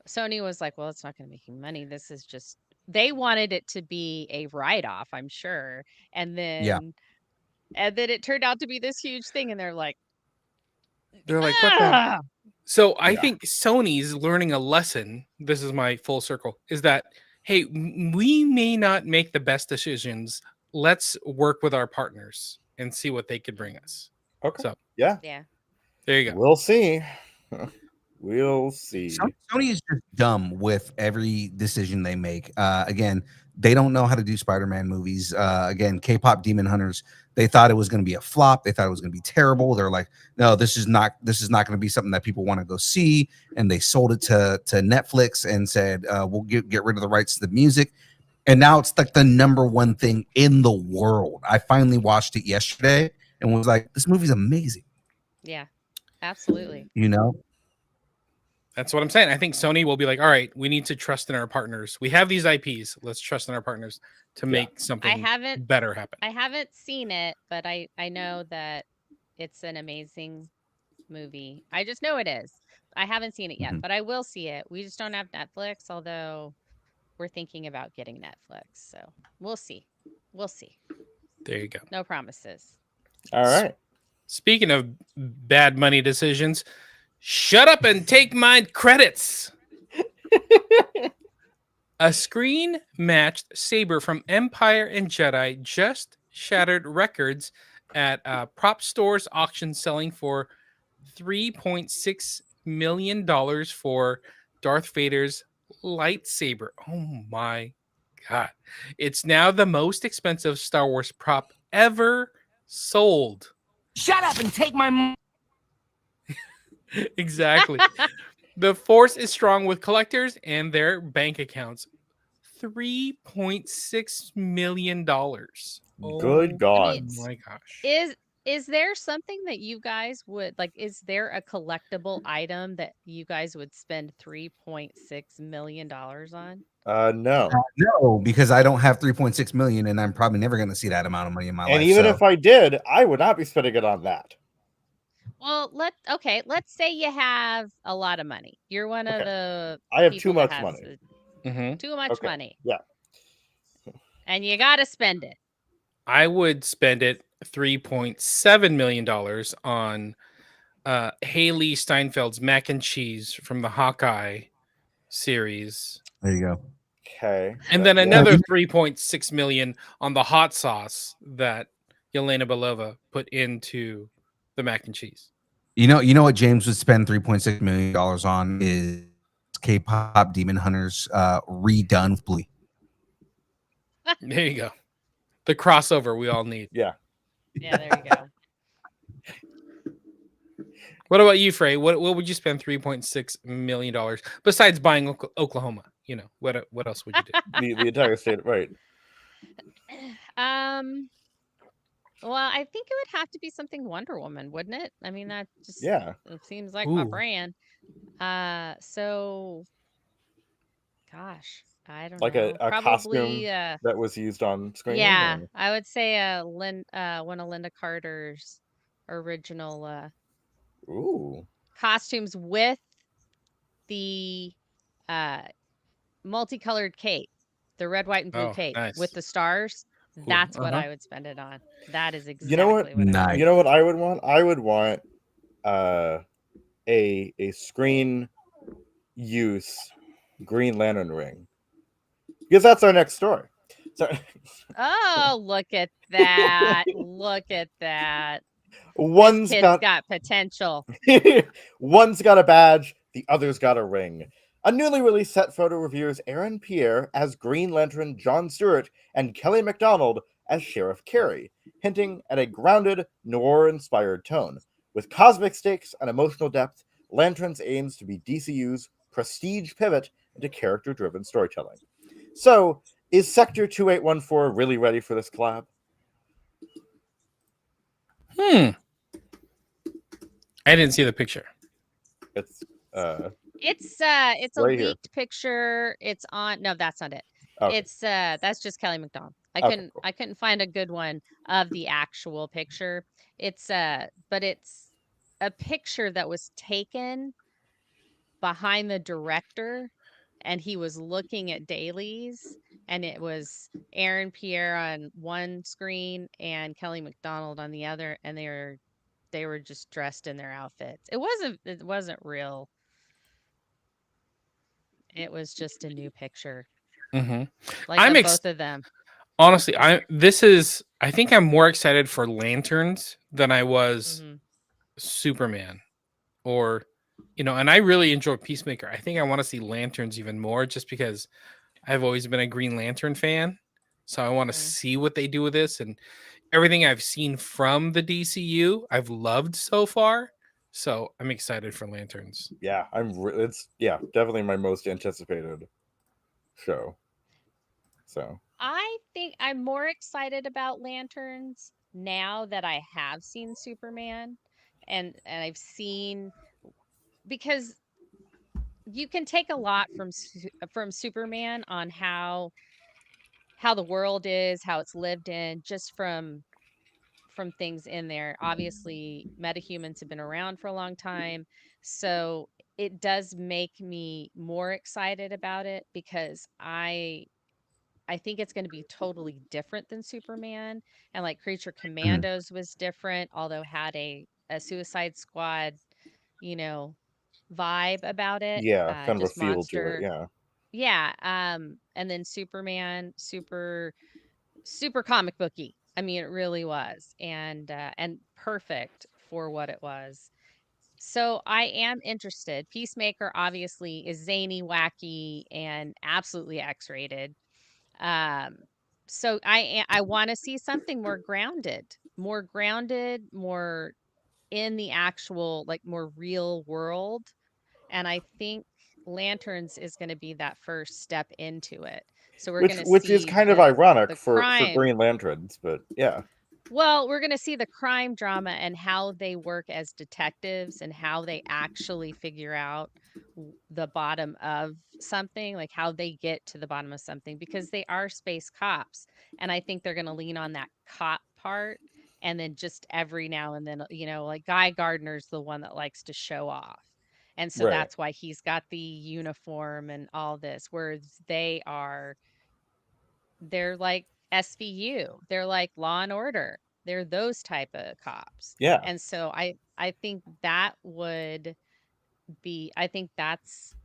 Sony was like, well, it's not going to make you money. This is just, they wanted it to be a write-off, I'm sure. And then it turned out to be this huge thing. And they're like, what the? So I think Sony's learning a lesson. This is my full circle, is that, hey, we may not make the best decisions. Let's work with our partners and see what they could bring us. Okay. So yeah. There you go. We'll see. We'll see. Sony is just dumb with every decision they make. Again, they don't know how to do Spider-Man movies. Again, K-pop Demon Hunters, they thought it was going to be a flop. They thought it was going to be terrible. They're like, no, this is not going to be something that people want to go see. And they sold it to Netflix and said, we'll get rid of the rights to the music. And now it's like the number one thing in the world. I finally watched it yesterday and was like, this movie's amazing. Yeah, absolutely. That's what I'm saying. I think Sony will be like, all right, we need to trust in our partners. We have these IPs. Let's trust in our partners to make something better happen. I haven't seen it, but I know that it's an amazing movie. I just know it is. I haven't seen it yet, but I will see it. We just don't have Netflix, although we're thinking about getting Netflix. So we'll see. There you go. No promises. All right. Speaking of bad money decisions, shut up and take my credits. A screen-matched saber from Empire and Jedi just shattered records at prop stores auction, selling for $3.6 million for Darth Vader's lightsaber. Oh my God. It's now the most expensive Star Wars prop ever sold. Shut up and take my... Exactly. The force is strong with collectors and their bank accounts. $3.6 million. Good God. Oh my gosh. Is there something that you guys would like? Is there a collectible item that you guys would spend $3.6 million on? No, because I don't have 3.6 million, and I'm probably never going to see that amount of money in my life. And even if I did, I would not be spending it on that. Well, let's say you have a lot of money. You're one of the. I have too much money. Too much money. Yeah. And you got to spend it. I would spend it $3.7 million on Hailee Steinfeld's mac and cheese from the Hawkeye series. There you go. Okay. And then Yeah. another 3.6 million on the hot sauce that Yelena Belova put into the mac and cheese. You know what James would spend $3.6 million on is K-pop Demon Hunters redone with Bluey. There you go. The crossover we all need. Yeah. Yeah, there you go. What about you, Frey? What would you spend $3.6 million besides buying Oklahoma? You know, what else would you do? The entire state, right? Well, I think it would have to be something Wonder Woman, wouldn't it? I mean, that just Yeah. it seems like my Ooh. brand. So gosh, I don't Like know. a Probably costume that was used on screen. yeah, or- I would say one of Linda Carter's original Ooh. costumes with the multicolored cape, the red, white, and blue Oh, cape nice. with the stars. Cool. That's what Uh-huh. I would spend it on. That is exactly You know what? I would Nice. You know what I would want? I would want a screen use Green Lantern ring. Because that's our next story. So Oh, look at that. Look at that. one's Kid's got got potential. one's got a badge, the other's got a ring. A newly released set photo reveals Aaron Pierre as Green Lantern John Stewart and Kelly MacDonald as Sheriff Carey, hinting at a grounded, noir-inspired tone. With cosmic stakes and emotional depth, Lanterns aims to be DCU's prestige pivot into character-driven storytelling. So, is Sector 2814 really ready for this collab? I didn't see the picture. It's It's a Right here. leaked picture. It's on no, that's not it. okay. It's that's just Kelly MacDonald. Okay, cool. I couldn't find a good one of the actual picture. It's but it's a picture that was taken behind the director, and he was looking at dailies, and it was Aaron Pierre on one screen and Kelly MacDonald on the other, and they were just dressed in their outfits. It wasn't real. It was just a new picture, Mm-hmm. like I'm of both of them. Honestly, I think I'm more excited for Lanterns than I was Mhm. Superman, or and I really enjoy Peacemaker. I think I want to see Lanterns even more, just because I've always been a Green Lantern fan, so I want to Mhm. see what they do with this. And everything I've seen from the DCU, I've loved so far. So I'm excited for Lanterns. Yeah, it's definitely my most anticipated show. So I think I'm more excited about Lanterns now that I have seen Superman, and I've seen, because you can take a lot from Superman on how the world is, how it's lived in, just from things in there. Obviously, metahumans have been around for a long time, so it does make me more excited about it, because I think it's going to be totally different than Superman. And like Creature Commandos was different, although had a Suicide Squad, you know, vibe about it. yeah, kind of a Just feel to it. monster. Yeah, Yeah. And then Superman, super comic booky. I mean, it really was, and perfect for what it was. So I am interested. Peacemaker obviously is zany, wacky, and absolutely X-rated. Um, so I want to see something more grounded, more in the actual, like, more real world. And I think Lanterns is going to be that first step into it. So we're going to which is see kind of ironic the for crime. Green Lanterns, but yeah, Well, we're going to see the crime drama and how they work as detectives and how they actually figure out the bottom of something, like how they get to the bottom of something, because they are space cops. And I think they're going to lean on that cop part. And then just every now and then, like Guy Gardner's the one that likes to show off. And so right. that's why he's got the uniform and all this, whereas they are they're like SVU. They're like Law and Order. They're those type of cops. Yeah. And so I think that would be, I think that's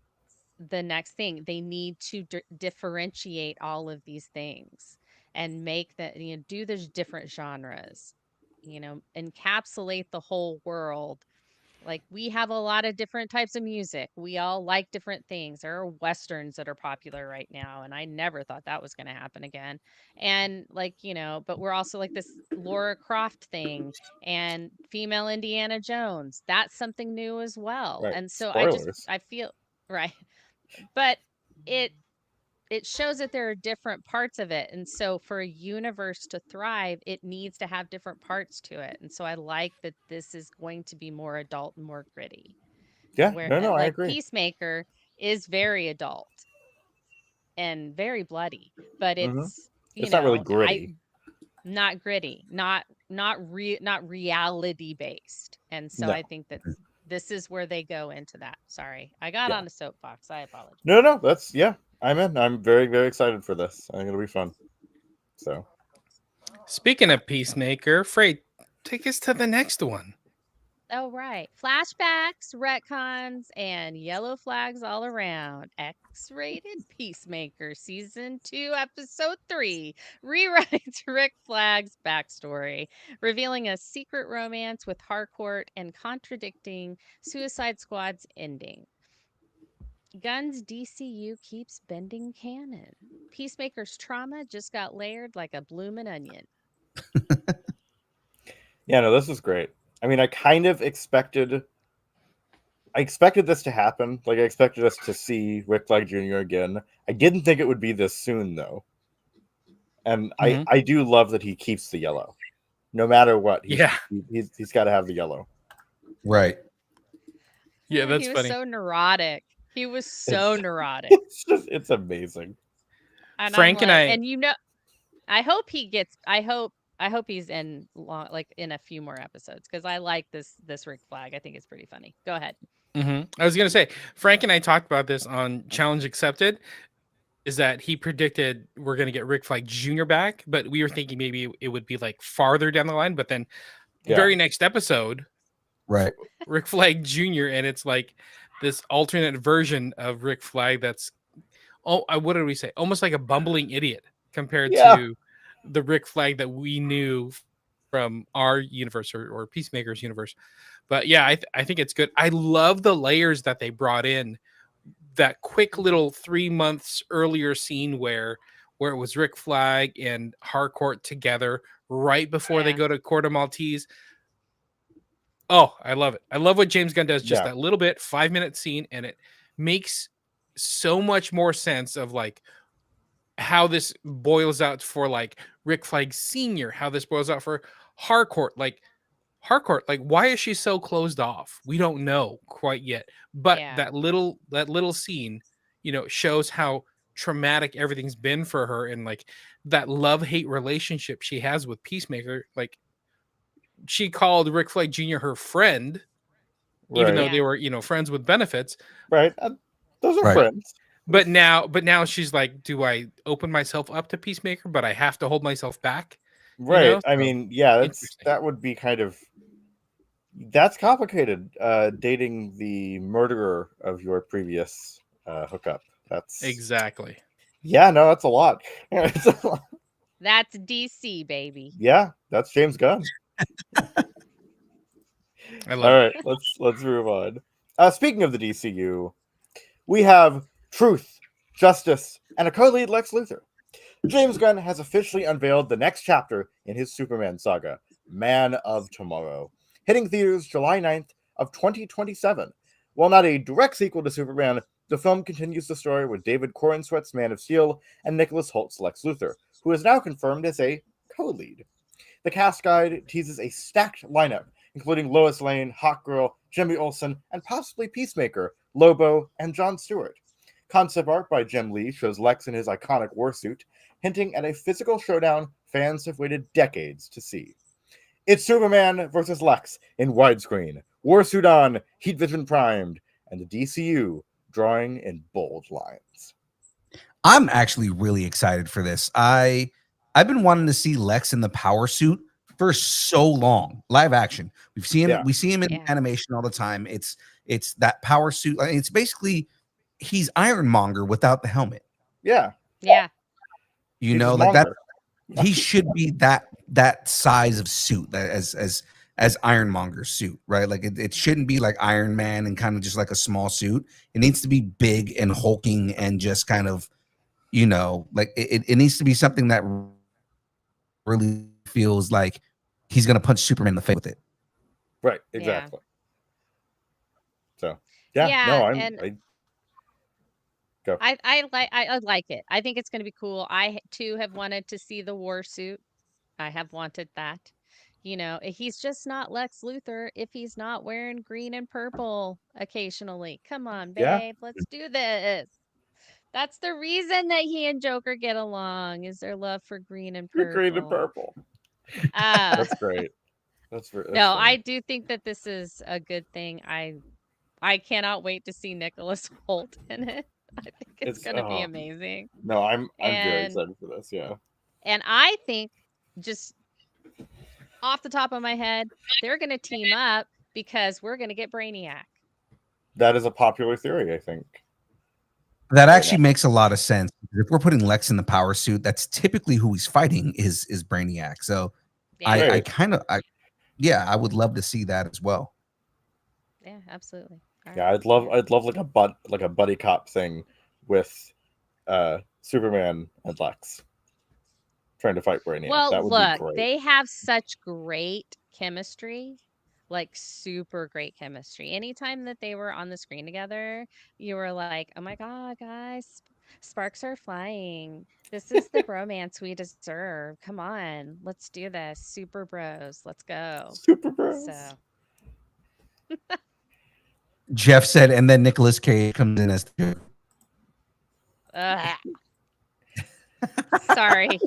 the next thing. They need to differentiate all of these things and make that, do those different genres, encapsulate the whole world. Like, we have a lot of different types of music. We all like different things. There are westerns that are popular right now, and I never thought that was going to happen again. And like, but we're also like this Lara Croft thing and female Indiana Jones. That's something new as well. Right. And so Spoilers. I feel right. But it shows that there are different parts of it. And so for a universe to thrive, it needs to have different parts to it. And so I like that this is going to be more adult and more gritty. Yeah. Where No, I like agree. Peacemaker is very adult and very bloody, but it's not really gritty. not gritty, not reality based. And so No. I think that this is where they go into that. Sorry, I got on a soapbox. I apologize. No, that's I'm in. I'm very, very excited for this. I think it'll be fun. So, Speaking of Peacemaker, Frey, take us to the next one. Oh, right. Flashbacks, retcons, and yellow flags all around. X-rated Peacemaker Season 2, Episode 3 rewrites Rick Flag's backstory, revealing a secret romance with Harcourt and contradicting Suicide Squad's ending. Gunn's DCU keeps bending canon. Peacemaker's trauma just got layered like a bloomin' onion. yeah, no, this is great. I mean, I kind of expected this to happen. Like, I expected us to see Rick Flag Jr. again. I didn't think it would be this soon, though. And I do love that he keeps the yellow. No matter what. He's got to have the yellow. Right. Yeah, that's he was funny. so neurotic. He was so neurotic. It's amazing. And Frank and I hope he gets. I hope he's in in a few more episodes, because I like this Rick Flag. I think it's pretty funny. Go ahead. I was gonna say, Frank and I talked about this on Challenge Accepted. Is that he predicted we're gonna get Rick Flag Jr. back, but we were thinking maybe it would be like farther down the line. But then, very next episode, right, Rick Flag Jr. and it's like this alternate version of Rick Flag that's what did we say? Almost like a bumbling idiot compared to the Rick Flag that we knew from our universe or Peacemaker's universe. But yeah, I think it's good. I love the layers that they brought in. That quick little 3 months earlier scene where it was Rick Flag and Harcourt together right before they go to Corte Maltese. Oh, I love it. I love what James Gunn does. Just that little bit, 5-minute scene, and it makes so much more sense of like how this boils out for like Rick Flag Sr., how this boils out for Harcourt. Like Harcourt, like, why is she so closed off? We don't know quite yet. But that little scene, shows how traumatic everything's been for her, and like that love-hate relationship she has with Peacemaker. Like, she called Rick Flag Jr. her friend, even though they were, friends with benefits. Right. Those are friends. But now she's like, do I open myself up to Peacemaker, but I have to hold myself back? Right. I mean, that would be that's complicated. Dating the murderer of your previous hookup. That's exactly. Yeah, no, that's a lot. That's DC, baby. Yeah, that's James Gunn. I love All right, let's move on. Speaking of the DCU, we have Truth, Justice, and a co-lead Lex Luthor. James Gunn has officially unveiled the next chapter in his Superman saga, Man of Tomorrow, hitting theaters July 9th of 2027. While not a direct sequel to Superman, the film continues the story with David Corenswet's Man of Steel and Nicholas Holt's Lex Luthor, who is now confirmed as a co-lead. The cast guide teases a stacked lineup, including Lois Lane, Hawkgirl, Jimmy Olsen, and possibly Peacemaker, Lobo, and Jon Stewart. Concept art by Jim Lee shows Lex in his iconic warsuit, hinting at a physical showdown fans have waited decades to see. It's Superman versus Lex in widescreen, warsuit on, heat vision primed, and the DCU drawing in bold lines. I'm actually really excited for this. I've been wanting to see Lex in the power suit for so long. Live action. We see him in animation all the time. It's that power suit. It's basically he's Ironmonger without the helmet. Yeah. Yeah. You know, like that. He should be that size of suit as Ironmonger's suit, right? Like it shouldn't be like Iron Man and kind of just like a small suit. It needs to be big and hulking and just kind of, you know, like it needs to be something that really feels like he's gonna punch Superman in the face with it. Right. Exactly. So I like it. I think it's going to be cool. I too have wanted to see the war suit. I have wanted that. You know, he's just not Lex Luthor if he's not wearing green and purple occasionally. Come on, babe, let's do this. That's the reason that he and Joker get along, is their love for green and purple. Green and purple. That's great. That's funny. I do think that this is a good thing. I cannot wait to see Nicholas Hoult in it. I think it's going to be amazing. No, I'm very excited for this. Yeah. And I think, just off the top of my head, they're going to team up because we're going to get Brainiac. That is a popular theory, I think. That actually makes a lot of sense. If we're putting Lex in the power suit, that's typically who he's fighting is Brainiac. So I would love to see that as well. Yeah, absolutely. Yeah, I'd love like a buddy cop thing with Superman and Lex trying to fight Brainiac. Well, that would be great. They have such great chemistry, like super great chemistry. Anytime that they were on the screen together, you were like, "Oh my god, guys, sparks are flying. This is the bromance we deserve. Come on, let's do this. Super bros, let's go." Super bros. So. Jeff said, and then Nicolas Cage comes in as sorry.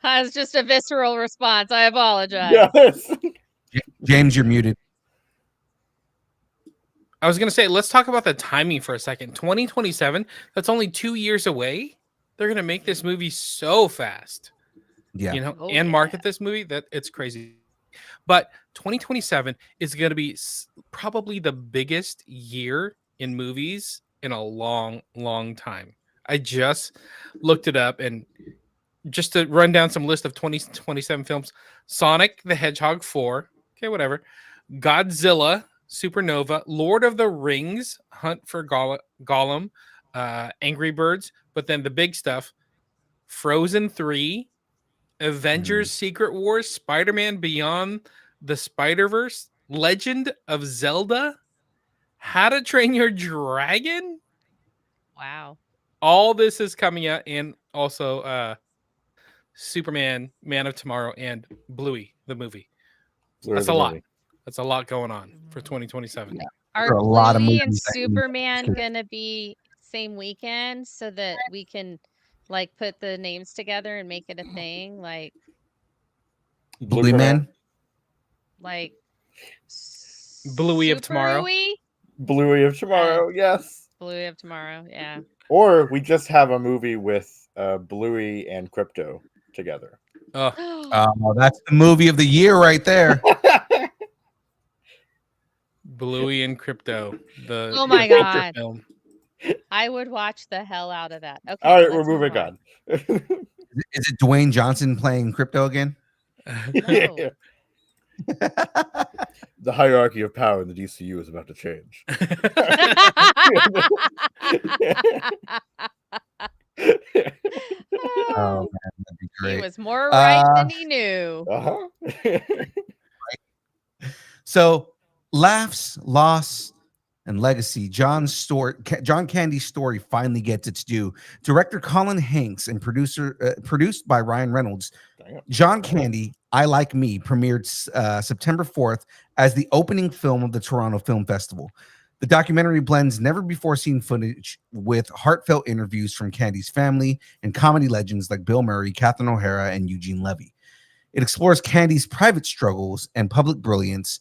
That was just a visceral response. I apologize. Yes. James, you're muted. I was going to say, let's talk about the timing for a second. 2027, that's only 2 years away. They're going to make this movie so fast. Yeah. You know, market this movie that it's crazy. But 2027 is going to be probably the biggest year in movies in a long, long time. I just looked it up, and just to run down some list of 2027 films: Sonic the Hedgehog 4, okay, whatever, Godzilla, Supernova, Lord of the Rings, Hunt for Gollum, Angry Birds, but then the big stuff: Frozen 3, Avengers Secret Wars, Spider-Man Beyond the Spider-Verse, Legend of Zelda, How to Train Your Dragon. Wow. All this is coming out, and also Superman, Man of Tomorrow, and Bluey, the movie. That's a lot. That's a lot going on for 2027. Are Bluey and Superman going to be same weekend so that we can like put the names together and make it a thing? Like Bluey Man? Like Bluey of Tomorrow? Bluey of Tomorrow, yes. Bluey of Tomorrow, yeah. Or we just have a movie with Bluey and Crypto together. Oh, that's the movie of the year right there. Bluey and Crypto. Oh my god. Film. I would watch the hell out of that. Okay. All right, we're moving on. Is it Dwayne Johnson playing Crypto again? Yeah. The hierarchy of power in the DCU is about to change. Oh man, that'd be great. He was more right than he knew. So, laughs, loss, and legacy. John Candy's story finally gets its due. Director Colin Hanks and produced by Ryan Reynolds. John Candy, I Like Me, premiered September 4th as the opening film of the Toronto Film Festival. The documentary blends never-before-seen footage with heartfelt interviews from Candy's family and comedy legends like Bill Murray, Catherine O'Hara, and Eugene Levy. It explores Candy's private struggles and public brilliance,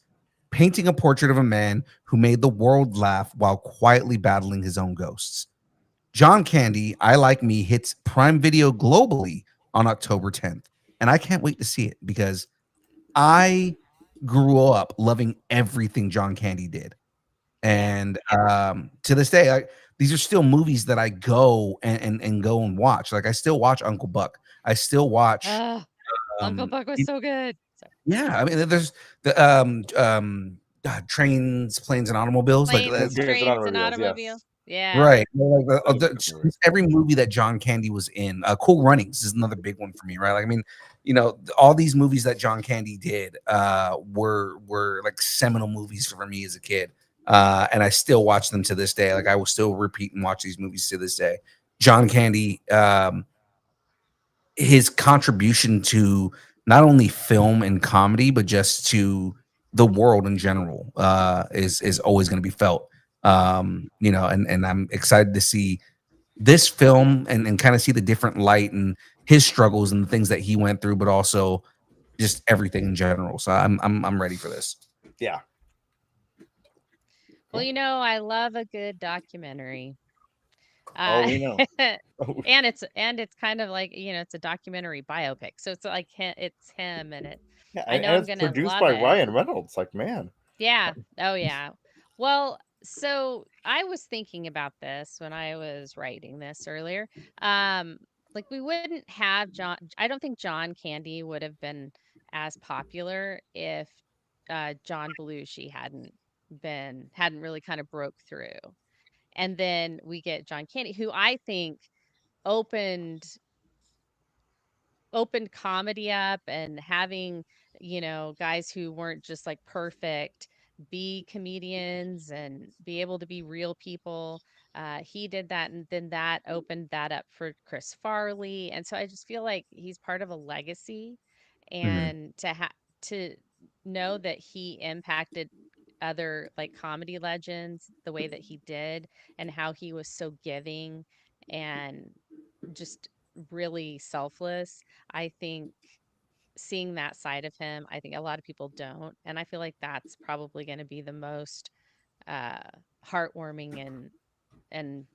painting a portrait of a man who made the world laugh while quietly battling his own ghosts. John Candy, I Like Me hits Prime Video globally on October 10th. And I can't wait to see it because I grew up loving everything John Candy did. And to this day, these are still movies that I go and go and watch. Like I still watch Uncle Buck. I still watch Uncle Buck was so good. Sorry. yeah, I mean there's the trains, planes, and automobiles. Planes, Trains and trains, and Automobiles, automobiles. Yeah. right. Like That was a good movie. every movie that John Candy was in. Cool Runnings is another big one for me, right? Like I mean, all these movies that John Candy did were like seminal movies for me as a kid. And I still watch them to this day. Like I will still repeat and watch these movies to this day. John Candy, his contribution to not only film and comedy, but just to the world in general, is always going to be felt. And I'm excited to see this film and kind of see the different light and his struggles and the things that he went through, but also just everything in general. So I'm ready for this. Yeah. Well, I love a good documentary. We know. And it's kind of like, it's a documentary biopic. So it's like it's him and it. Yeah, I know and I'm it's gonna produced love by it. Ryan Reynolds. Like, man. Yeah. Oh yeah. Well, so I was thinking about this when I was writing this earlier. Like we wouldn't have John. I don't think John Candy would have been as popular if John Belushi hadn't really kind of broke through. And then we get John Candy, who I think opened comedy up and having, guys who weren't just like perfect be comedians and be able to be real people. He did that, and then that opened that up for Chris Farley. And so I just feel like he's part of a legacy, and to know that he impacted other like comedy legends the way that he did, and how he was so giving and just really selfless. I think seeing that side of him, I think a lot of people don't. And I feel like that's probably going to be the most uh, heartwarming and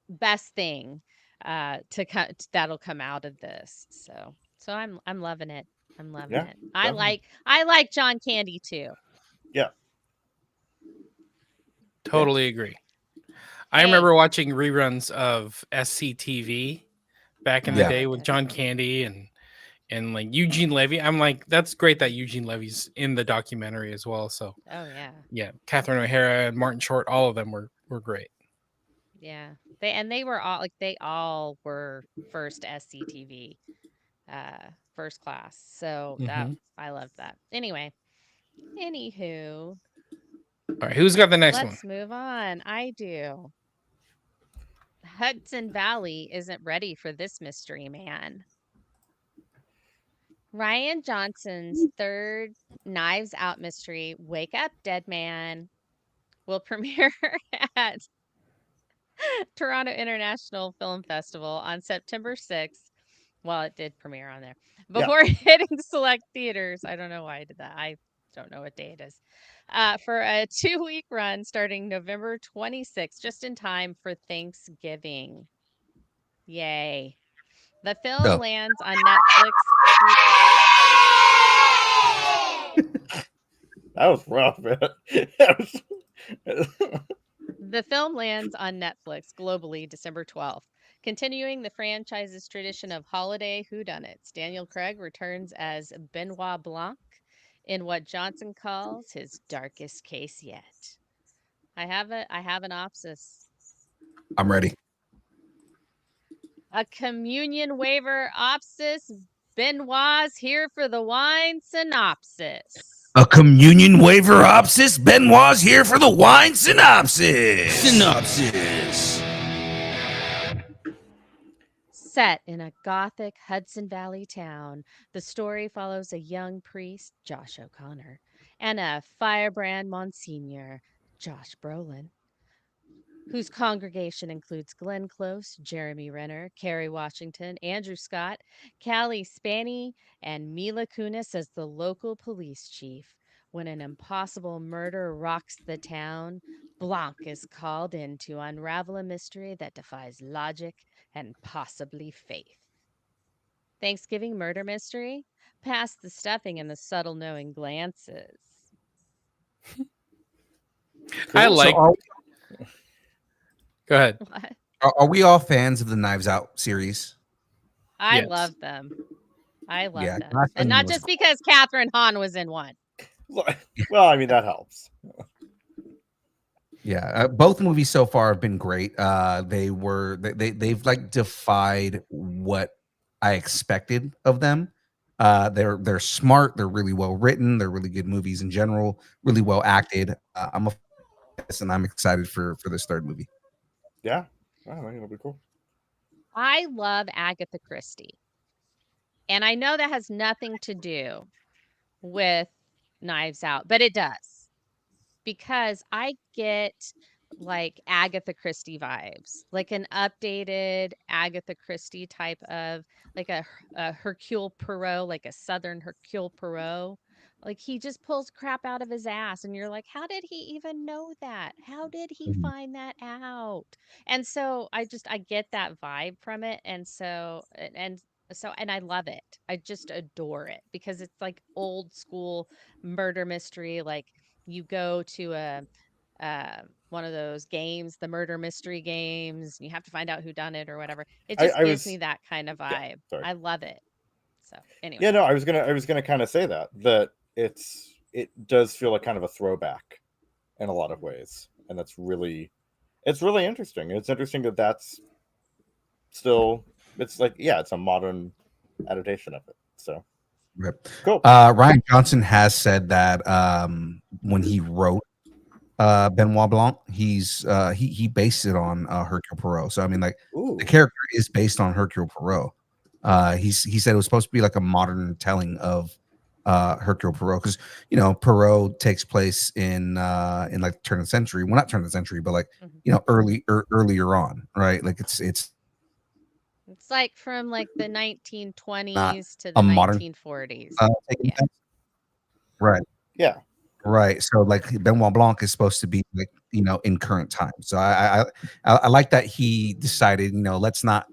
best thing that'll come out of this. So I'm loving it. I'm loving Yeah, it. definitely. I like John Candy too. Yeah. Totally agree. I Hey. remember watching reruns of SCTV back in the Yeah. day with John Candy and like Eugene Levy. I'm like, that's great that Eugene Levy's in the documentary as well. So Oh yeah. yeah, Catherine O'Hara and Martin Short, all of them were great. Yeah. They were all were first SCTV first class. So that I loved that. Anyway. Anywho, All right, who's got the next let's move on. I do. Hudson Valley isn't ready for this mystery man. Ryan Johnson's third Knives Out mystery, Wake Up Dead Man, will premiere at Toronto International Film Festival on September 6th. Well, it did premiere on there. Before hitting select theaters. I don't know why I did that. I don't know what day it is. For a 2-week run starting November 26th, just in time for Thanksgiving. Yay. The film lands on Netflix. That was rough, man. The film lands on Netflix globally December 12th, continuing the franchise's tradition of holiday whodunits. Daniel Craig returns as Benoit Blanc in what Johnson calls his darkest case yet. I have an opsis. I'm ready. A communion waiver opsis. Benoit's here for the wine synopsis. A communion waiver opsis. Benoit's here for the wine synopsis. Set in a gothic Hudson Valley town, the story follows a young priest, Josh O'Connor, and a firebrand Monsignor, Josh Brolin, whose congregation includes Glenn Close, Jeremy Renner, Kerry Washington, Andrew Scott, Callie Spaney, and Mila Kunis as the local police chief. When an impossible murder rocks the town, Blanc is called in to unravel a mystery that defies logic and possibly faith. Thanksgiving murder mystery? Past the stuffing and the subtle knowing glances. I Cool. like. So Go ahead. What? are we all fans of the Knives Out series? I Yes. love them. I love Yeah, them. last And one not was just because Catherine Hahn was in one. Well, I mean, that helps. Yeah, both movies so far have been great. They've like defied what I expected of them. They're smart. They're really well written. They're really good movies in general. Really well acted. I'm a and I'm excited for this third movie. Yeah. I think it'll be cool. I love Agatha Christie. And I know that has nothing to do with Knives Out, but it does. Because I get like Agatha Christie vibes, like an updated Agatha Christie type of like a Hercule Poirot, like a Southern Hercule Poirot. Like he just pulls crap out of his ass, and you're like, how did he even know that? How did he Mhm. find that out? And so I get that vibe from it, and and I love it. I just adore it because it's like old school murder mystery, like you go to a one of those games, the murder mystery games, and you have to find out who done it or whatever. It just I gives was me that kind of yeah, vibe. sorry. I love it. So anyway, Yeah, no, I was gonna kind of say that it does feel like kind of a throwback in a lot of ways, and it's really interesting. It's interesting that that's still it's like it's a modern adaptation of it. So Right. cool. Ryan Johnson has said that when he wrote Benoit Blanc, he based it on Hercule Poirot. So I mean, like Ooh, the character is based on Hercule Poirot. He said it was supposed to be like a modern telling of Hercule Poirot, because Poirot takes place in like turn of the century. Well, not turn of the century, but like earlier on, right? Like it's it's like from like the 1920s not to the a modern 1940s. taking Yeah. place. Right. yeah. Right. So like Benoit Blanc is supposed to be like, in current time. So I like that he decided, let's not,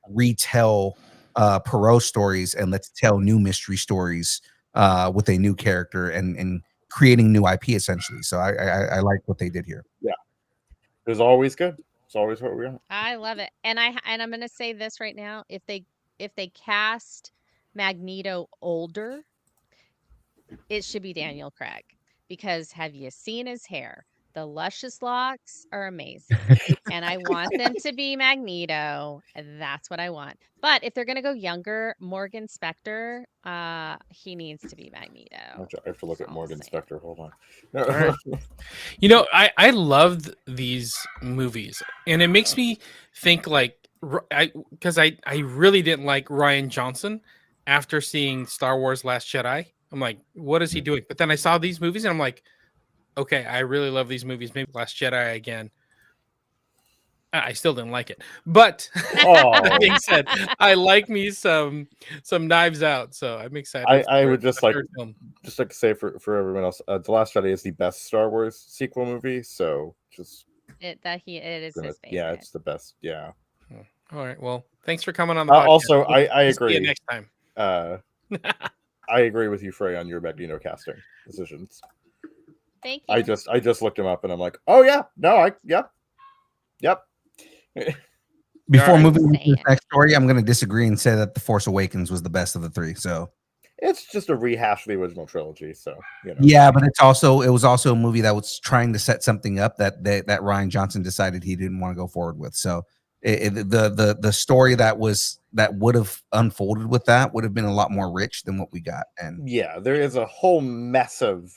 retell Perot stories, and let's tell new mystery stories with a new character and creating new IP essentially. So I like what they did here. It was always good. It's always what we want. I love it. And I'm going to say this right now, if they cast Magneto older, it should be Daniel Craig, because have you seen his hair? The luscious locks are amazing. And I want them to be Magneto. That's what I want. But if they're going to go younger, Morgan Spector, he needs to be Magneto. I have to look That's at all Morgan I'm saying. Spector. Hold on. Right. I loved these movies, and it makes me think like because I really didn't like Ryan Johnson after seeing Star Wars Last Jedi. I'm like, what is he doing? But then I saw these movies, and I'm like, okay, I really love these movies. Maybe Last Jedi again. I still didn't like it, but that being said, I like me some Knives Out, so I'm excited. I would for just the like third film. just like to say for everyone else, The Last Jedi is the best Star Wars sequel movie. So just It is his favorite. yeah, it's the best. Yeah. All right. Well, thanks for coming on the podcast. Also, I We'll see agree. you next time. I agree with you, Frey, on your Magneto casting decisions. Thank you. I just looked him up and I'm like, oh yeah, no, yep. Before All right. moving into the Saying. next story, I'm going to disagree and say that The Force Awakens was the best of the three. So It's just a rehash of the original trilogy, so yeah, but it was also a movie that was trying to set something up that Ryan Johnson decided he didn't want to go forward with. So the story that would have unfolded with that would have been a lot more rich than what we got. And yeah, there is a whole mess of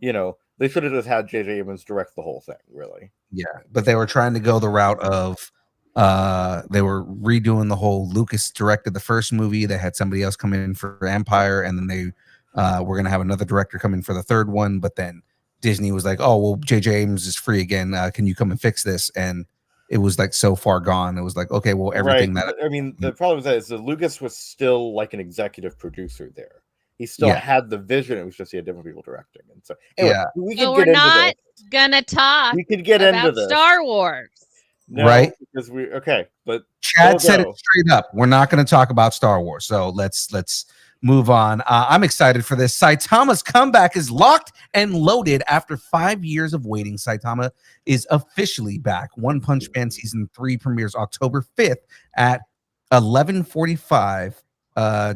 they should have just had J.J. Abrams direct the whole thing, really. yeah, but they were trying to go the route of they were redoing the whole Lucas directed the first movie. They had somebody else come in for Empire, and then they were going to have another director come in for the third one. But then Disney was like, oh, well, J.J. Abrams is free again. Can you come and fix this? And it was like so far gone. It was like, okay, well, everything right. I mean, the problem with that is that Lucas was still like an executive producer there. he still Yeah. had the vision. It was just he had different people directing. And so anyway, Yeah. we So could we're get into not this. gonna talk We could get into about this. Star Wars. No, Right. because we okay, but Chad said it go. straight up. We're not going to talk about Star Wars, so let's move on. I'm excited for this. Saitama's comeback is locked and loaded after 5 years of waiting. Saitama is officially back. One Punch Man season 3 premieres October 5th at 11:45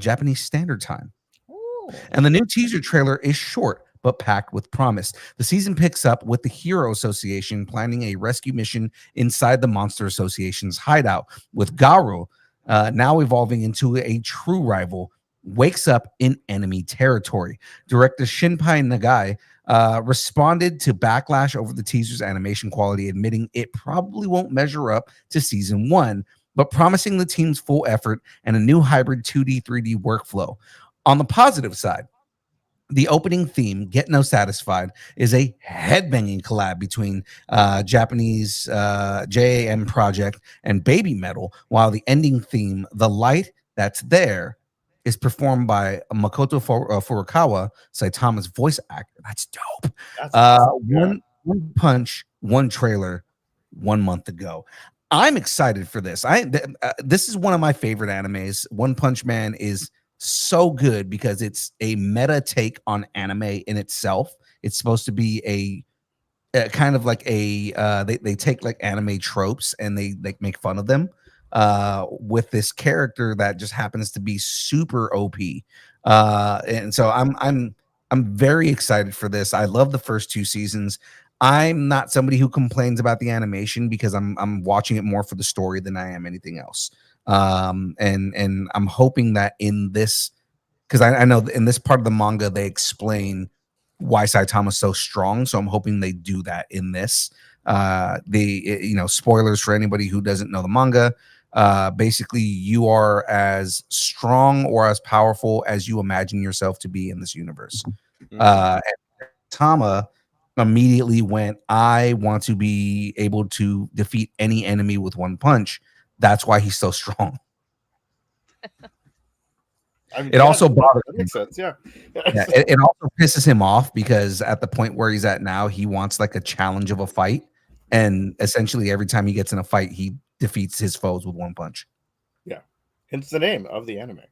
Japanese Standard Time. Oh. And the new teaser trailer is short but packed with promise. The season picks up with the Hero Association planning a rescue mission inside the Monster Association's hideout, with Garu now evolving into a true rival, wakes up in enemy territory. Director Shinpai Nagai responded to backlash over the teaser's animation quality, admitting it probably won't measure up to season 1, but promising the team's full effort and a new hybrid 2D, 3D workflow. On the positive side, the opening theme, Get No Satisfied, is a headbanging collab between Japanese JAM Project and Baby Metal, while the ending theme, The Light That's There, is performed by Makoto Furukawa, Saitama's voice actor. That's dope. That's awesome. Yeah. One punch, one trailer, 1 month ago. I'm excited for this. This is one of my favorite animes. One Punch Man is so good because it's a meta take on anime in itself. It's supposed to be a kind of like they take like anime tropes and they like make fun of them with this character that just happens to be super OP. And so I'm very excited for this. I love the first 2 seasons. I'm not somebody who complains about the animation because I'm watching it more for the story than I am anything else. And I'm hoping that in this, because I know in this part of the manga they explain why Saitama's so strong, so I'm hoping they do that in this. Spoilers for anybody who doesn't know the manga. Basically, you are as strong or as powerful as you imagine yourself to be in this universe. And Saitama immediately went, I want to be able to defeat any enemy with one punch. That's why he's so strong. It also bothers that makes sense, yeah. It also pisses him off because at the point where he's at now, he wants like a challenge of a fight. And essentially every time he gets in a fight, he defeats his foes with one punch. Yeah. Hence the name of the anime.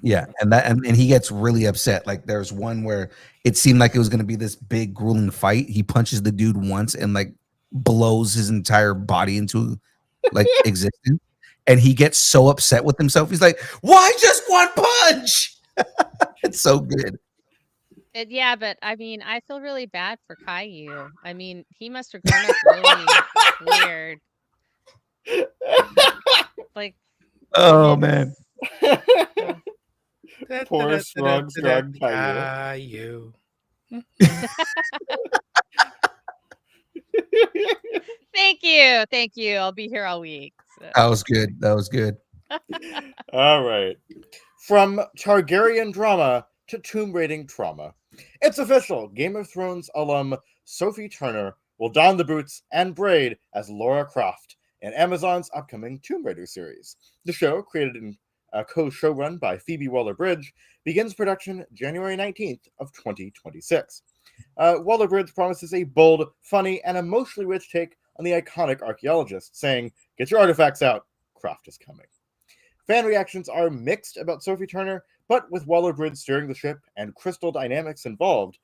Yeah, and he gets really upset. Like there's one where it seemed like it was going to be this big grueling fight. He punches the dude once and like blows his entire body into like existence, and he gets so upset with himself. He's like, "Why just one punch?" It's so good. Yeah, but I mean, I feel really bad for Caillou. I mean, he must have grown up really weird. Like, oh man. Poor strong Caillou. Thank you. I'll be here all week. So. That was good. All right. From Targaryen drama to tomb raiding trauma, it's official. Game of Thrones alum Sophie Turner will don the boots and braid as Lara Croft in Amazon's upcoming Tomb Raider series. The show, created and co-showrun by Phoebe Waller-Bridge, begins production January 19th of 2026. Waller-Bridge promises a bold, funny, and emotionally rich take on the iconic archaeologist, saying, "Get your artifacts out, Croft is coming." Fan reactions are mixed about Sophie Turner, but with Waller-Bridge steering the ship and Crystal Dynamics involved,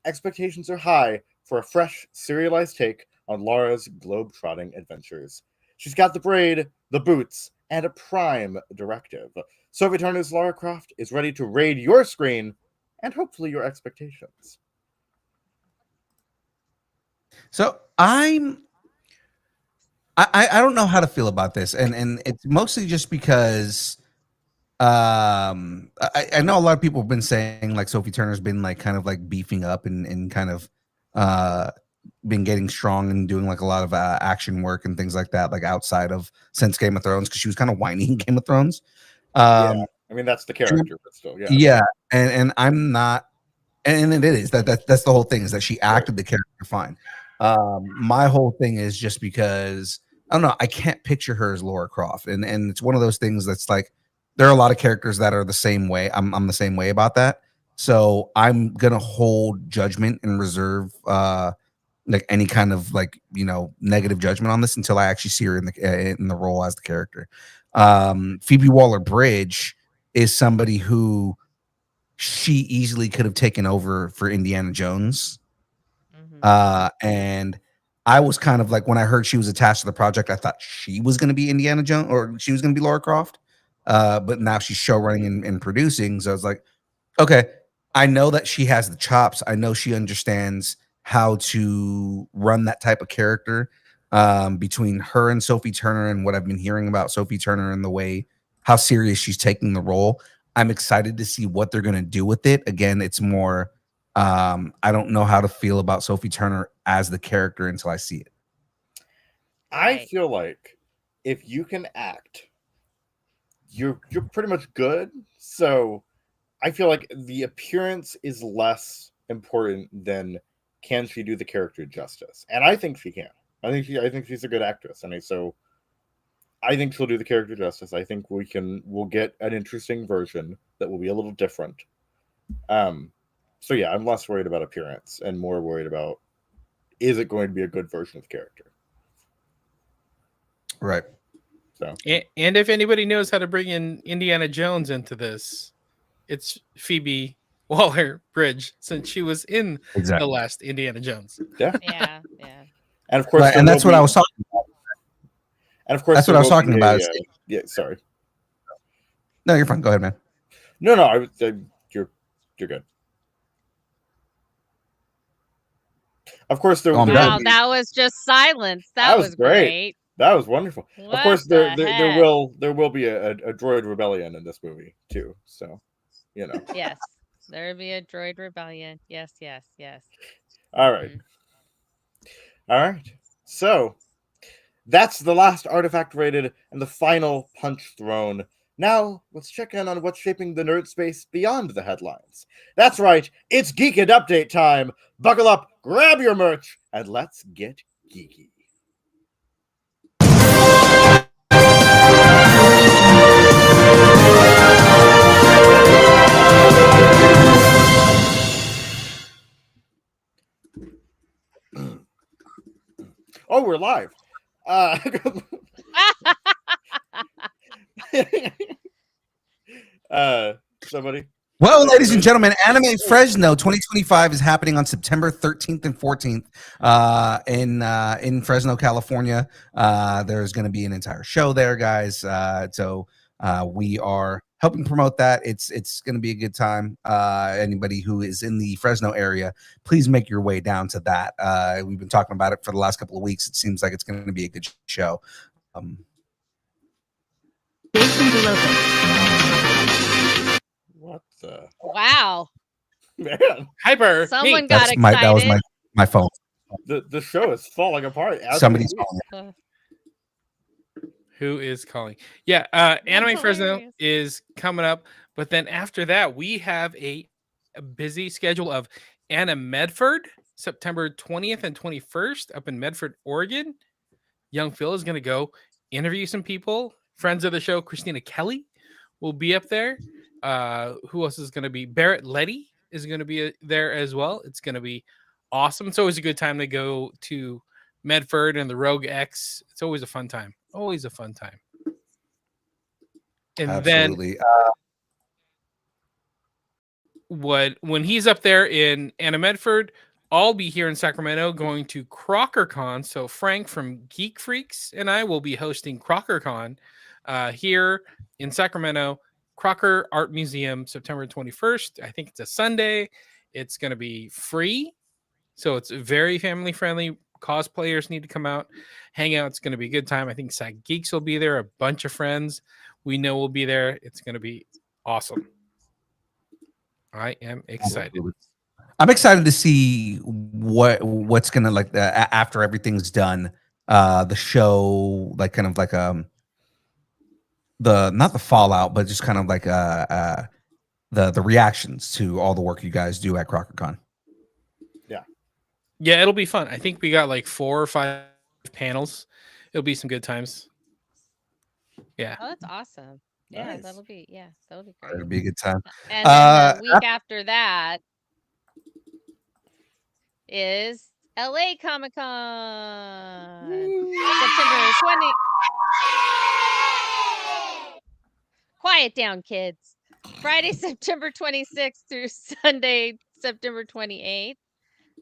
expectations are high for a fresh, serialized take on Lara's globe-trotting adventures. She's got the braid, the boots, and a prime directive. Sophie Turner's Lara Croft is ready to raid your screen and hopefully your expectations. So I don't know how to feel about this, and it's mostly just because I know a lot of people have been saying like Sophie Turner's been like kind of like beefing up and kind of been getting strong and doing like a lot of action work and things like that, like outside of since Game of Thrones, because she was kind of whiny in Game of Thrones. Yeah, I mean that's the character, but still, yeah, and I'm not, and it is that's the whole thing, is that she acted the character fine. My whole thing is just because I don't know, I can't picture her as Lara Croft, and it's one of those things that's like there are a lot of characters that are the same way. I'm the same way about that. So I'm gonna hold judgment and reserve like any kind of like negative judgment on this until I actually see her in the role as the character. Phoebe Waller-Bridge is somebody who she easily could have taken over for Indiana Jones. And I was kind of like, when I heard she was attached to the project, I thought she was going to be Indiana Jones or she was going to be Lara Croft. But now she's show running and producing. So I was like, okay, I know that she has the chops. I know she understands how to run that type of character. Between her and Sophie Turner and what I've been hearing about Sophie Turner and the way how serious she's taking the role, I'm excited to see what they're going to do with it. Again, it's more, I don't know how to feel about Sophie Turner as the character until I see it. I feel like if you can act, you're pretty much good. So I feel like the appearance is less important than can she do the character justice, and I think she can. I think she's a good actress, and so I think she'll do the character justice. I think we'll get an interesting version that will be a little different. So yeah, I'm less worried about appearance and more worried about, is it going to be a good version of the character? Right. So, and if anybody knows how to bring in Indiana Jones into this, it's Phoebe Waller-Bridge, since she was in the last Indiana Jones. Yeah. Yeah. And of course, and that's what I was talking about. And of course, that's what I was talking about. Yeah, sorry. No, you're fine. Go ahead, man. No, you're good. Of course, wow, that was just silence. That was great. That was wonderful. What of course, there will be a droid rebellion in this movie too. So, Yes, there will be a droid rebellion. Yes. All right. All right. So that's the last artifact rated and the final punch thrown. Now, let's check in on what's shaping the nerd space beyond the headlines. That's right, it's Geek and Update time. Buckle up, grab your merch, and let's get geeky. Oh, we're live. Somebody. Well, ladies and gentlemen, Anime Fresno 2025 is happening on September 13th and 14th in Fresno, California. There's going to be an entire show there, guys. So we are helping promote that. It's going to be a good time. Anybody who is in the Fresno area, please make your way down to that. We've been talking about it for the last couple of weeks. It seems like it's going to be a good show. What the? Wow. Man. Hyper. Someone got excited. That was my phone. The show is falling apart. Somebody's calling. Who is calling? Yeah, Anime Fresno is coming up, but then after that, we have a busy schedule of Anna Medford, September 20th and 21st up in Medford, Oregon. Young Phil is going to go interview some people. Friends of the show, Christina Kelly, will be up there. Who else is going to be? Barrett Letty is going to be there as well. It's going to be awesome. It's always a good time to go to Medford and the Rogue X. It's always a fun time. Always a fun time. And absolutely. Then when he's up there in Anna Medford, I'll be here in Sacramento going to CrockerCon. So Frank from Geek Freaks and I will be hosting CrockerCon here in Sacramento. Crocker Art Museum, September 21st. I think it's a Sunday. It's going to be free. So it's very family friendly. Cosplayers need to come out, hang out. It's going to be a good time. I think Sac Geeks will be there. A bunch of friends we know will be there. It's going to be awesome. I am excited. I'm excited to see what's going to like after everything's done. The show, like kind of like not the fallout, but just kind of like the reactions to all the work you guys do at CrockerCon. Yeah, it'll be fun. I think we got like 4 or 5 panels. It'll be some good times. Yeah. Oh, that's awesome. Yeah, Nice. that'll be great. It'll be a good time. And then the week after that is LA Comic Con. September 20. Quiet down, kids. Friday, September 26th through Sunday, September 28th,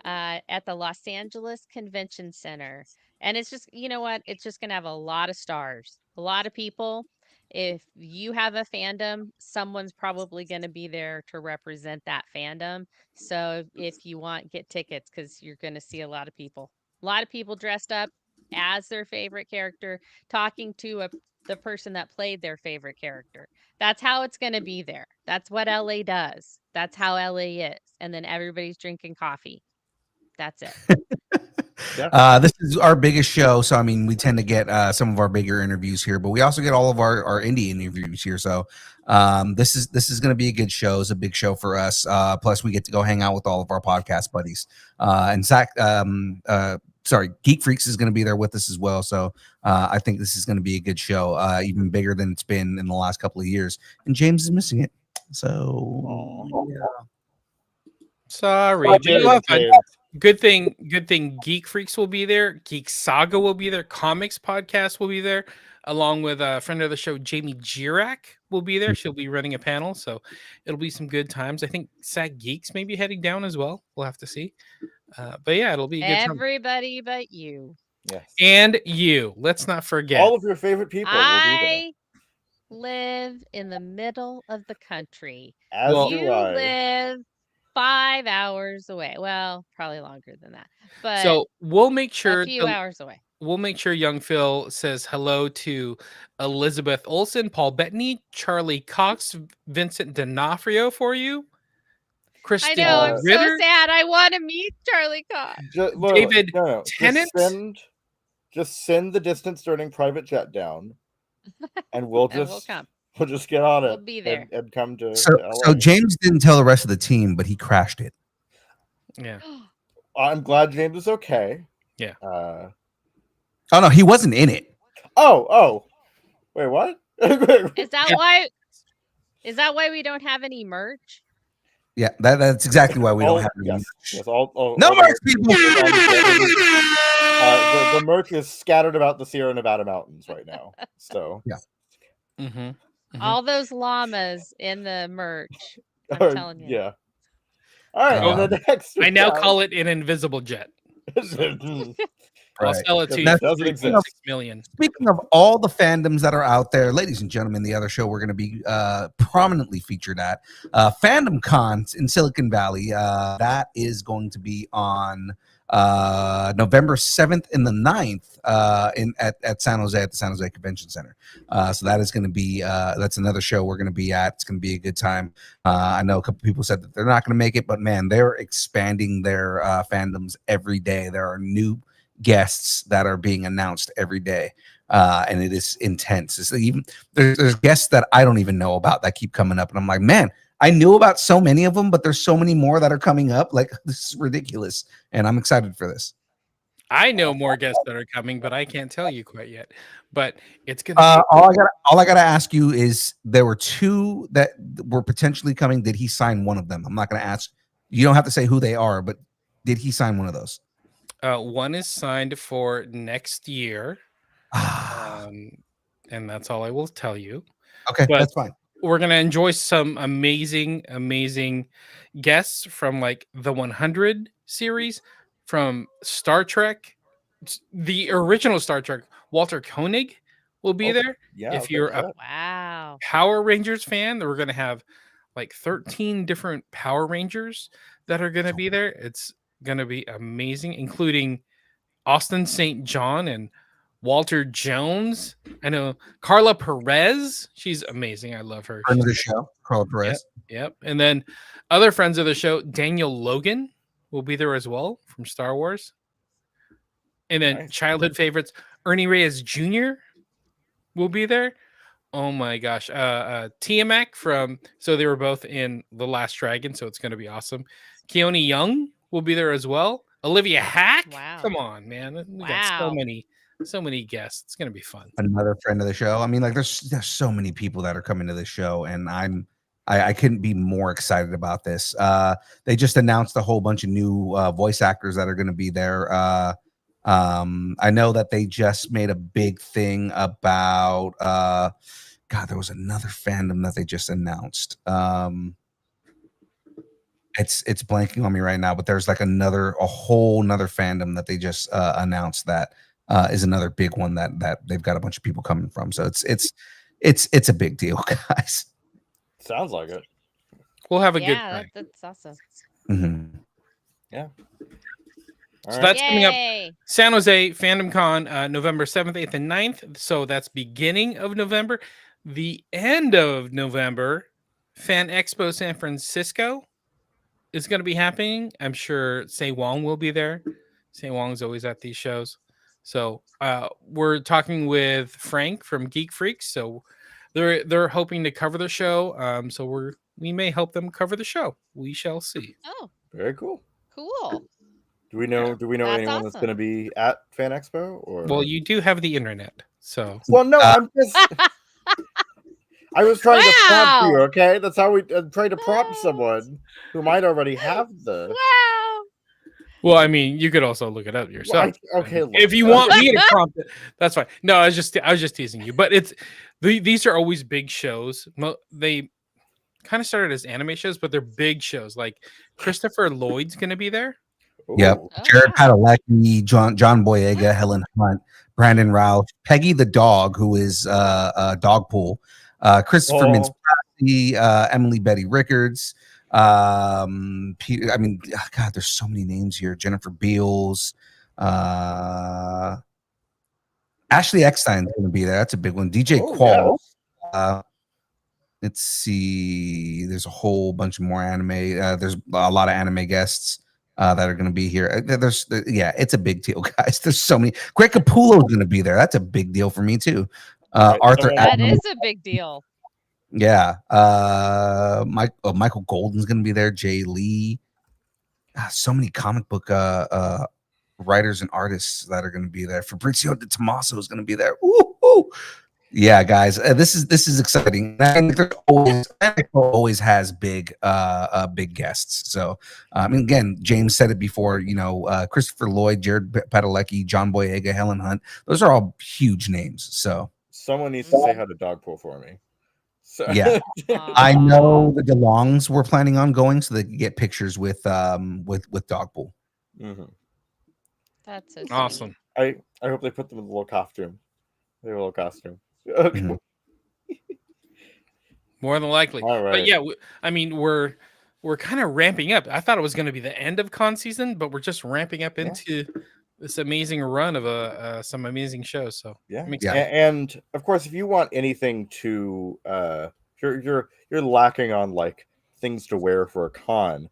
at the Los Angeles Convention Center. And it's just, you know what? It's just going to have a lot of stars, a lot of people. If you have a fandom, someone's probably going to be there to represent that fandom. So if you want, get tickets because you're going to see a lot of people. A lot of people dressed up as their favorite character, talking to the person that played their favorite character. That's how it's going to be there. That's what LA does. That's how LA is. And then everybody's drinking coffee. That's it. This is our biggest show, so I mean, we tend to get some of our bigger interviews here, but we also get all of our indie interviews here. So this is going to be a good show. It's a big show for us. Plus, we get to go hang out with all of our podcast buddies. And Zach, Geek Freaks is going to be there with us as well. So I think this is going to be a good show, even bigger than it's been in the last couple of years. And James is missing it. So Sorry, Bye, but you'll have fun. James. Good thing Geek Freaks will be there. Geek Saga will be there. Comics Podcast will be there, along with a friend of the show, Jamie Girac, will be there. She'll be running a panel, so it'll be some good times. I think SAG Geeks may be heading down as well. We'll have to see. But yeah, it'll be a good time. Everybody but you. Yes. And you. Let's not forget. All of your favorite people will be I live in the middle of the country. there. As Well- do You I. live 5 hours away. Well, probably longer than that. But So we'll make sure a few hours away. we'll make sure young Phil says hello to Elizabeth Olsen, Paul Bettany, Charlie Cox, Vincent D'Onofrio for you. I Christine know, I'm Ritter, so sad. I want to meet Charlie Cox. Look, David no. Tennant? Just send the distance learning private jet down, and we'll And we'll just come. get on it. We'll be there. and come to. So LA. James didn't tell the rest of the team, but he crashed it. Yeah. I'm glad James is okay. Yeah. Oh no, he wasn't in it. Oh. Wait, what? Is that why we don't have any merch? Yeah, that's exactly why we don't have any yes, merch. yes, No merch, people. The merch is scattered about the Sierra Nevada mountains right now. So Yeah. Mm-hmm. All those llamas in the merch. I'm telling you. Yeah. All right. Oh, the next. I now call it an invisible jet. I'll Right. sell it to you That for doesn't 3.6 exist. million. Speaking of all the fandoms that are out there, ladies and gentlemen, the other show we're going to be prominently featured at Fandom Cons in Silicon Valley. That is going to be on November 7th and the 9th at San Jose at the San Jose Convention Center. So that is going to be that's another show we're going to be at. It's going to be a good time. I know a couple people said that they're not going to make it, but man, they're expanding their fandoms every day. There are new guests that are being announced every day, and it is intense. It's even there's guests that I don't even know about that keep coming up, and I'm like, man, I knew about so many of them, but there's so many more that are coming up. Like, this is ridiculous, and I'm excited for this. I know more guests that are coming, but I can't tell you quite yet. But it's gonna. All I gotta ask you is, there were 2 that were potentially coming. Did he sign one of them? I'm not gonna ask. You don't have to say who they are, but did he sign one of those? One is signed for next year, and that's all I will tell you. Okay, but- that's fine. We're gonna enjoy some amazing guests from like the 100 series, from Star Trek, the original Star Trek. Walter Koenig will be there. Yeah. If you're a Wow. Power Rangers fan, we're gonna have like 13 different Power Rangers that are gonna be there. It's gonna be amazing, including Austin St. John and Walter Jones. I know Carla Perez. She's amazing. I love her. Friend of the show, Carla Perez. Yep. And then other friends of the show, Daniel Logan will be there as well from Star Wars. And then Nice. childhood favorites, Ernie Reyes Jr. will be there. Oh my gosh. Tiamat from, so they were both in The Last Dragon, so it's going to be awesome. Keone Young will be there as well. Olivia Hack. Wow. Come on, man. We got Wow. so many guests. It's gonna be fun. Another friend of the show. I mean, like there's so many people that are coming to the show, and I couldn't be more excited about this. They just announced a whole bunch of new voice actors that are going to be there. I know that they just made a big thing about God, there was another fandom that they just announced. It's blanking on me right now, but there's like a whole nother fandom that they just announced that is another big one that they've got a bunch of people coming from. So it's a big deal, guys. Sounds like it. We'll have a good Yeah, time. that's awesome. Mhm. Yeah. So All that's coming up. Yay. San Jose Fandom Con, November 7th, 8th, and 9th. So that's beginning of November. The end of November, Fan Expo San Francisco is going to be happening. I'm sure Sei Wong will be there. Sei Wong's always at these shows. So we're talking with Frank from Geek Freaks. So they're hoping to cover the show. So we may help them cover the show. We shall see. Oh, Very cool. cool. Do we know That's anyone that's awesome. going to be at Fan Expo? Or Well, you do have the internet. So well, no, I'm just. I was trying to prompt you. Wow. Okay, that's how we try to prompt someone who might already have the. Wow. well, I mean, you could also look it up yourself. Okay, If you want me to prompt it, that's fine. No, I was just teasing you. But these are always big shows. They kind of started as anime shows, but they're big shows. Like Christopher Lloyd's going to be there. Yep. Ooh. Oh, Jared wow. Padalecki, John Boyega, Wow. Helen Hunt, Brandon Routh, Peggy the dog, who is Dogpool, Christopher Oh. Mintz, Emily Betty Rickards. Peter, I mean, God, there's so many names here. Jennifer Beals, Ashley Eckstein's going to be there. That's a big one. DJ Oh, Qual. yeah. Let's see. There's a whole bunch of more anime. There's a lot of anime guests that are going to be here. It's a big deal, guys. There's so many. Greg Capullo's going to be there. That's a big deal for me too. Right, Arthur, someone- That is a big deal. yeah. Michael Golden's going to be there. Jay Lee. So many comic book writers and artists that are going to be there. Fabrizio De Tomaso is going to be there. Ooh. Yeah, guys, this is exciting. And there's always has big guests. So, I mean, again, James said it before. Christopher Lloyd, Jared Padalecki, John Boyega, Helen Hunt. Those are all huge names. So, Someone needs to say how to Dogpool for me. So, yeah, I know the DeLongs were planning on going so they could get pictures with Dogpool. Mhm. That's so sweet. Awesome. I hope they put them in a little costume. Their little costume. Okay. Mhm. More than likely. All right. But yeah, I mean, we're kind of ramping up. I thought it was going to be the end of con season, but we're just ramping up into this amazing run of some amazing shows. So Yeah. makes And of course, if you want anything to you're lacking on like things to wear for a con,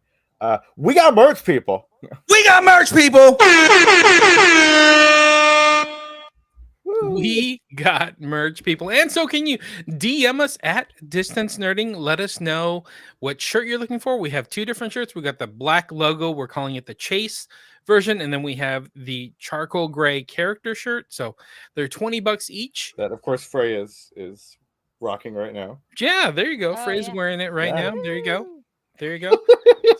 we got merch, people. We got merch, people. We got merch, people. And so can you DM us at Distance Nerding. Let us know what shirt you're looking for. We have two different shirts. We got the black logo. We're calling it the Chase version. And then we have the charcoal gray character shirt. So they're $20 each. That of course Frey is rocking right now. Yeah, there you go. Oh, Frey's yeah. wearing it right Yeah. now. There you go. There you go.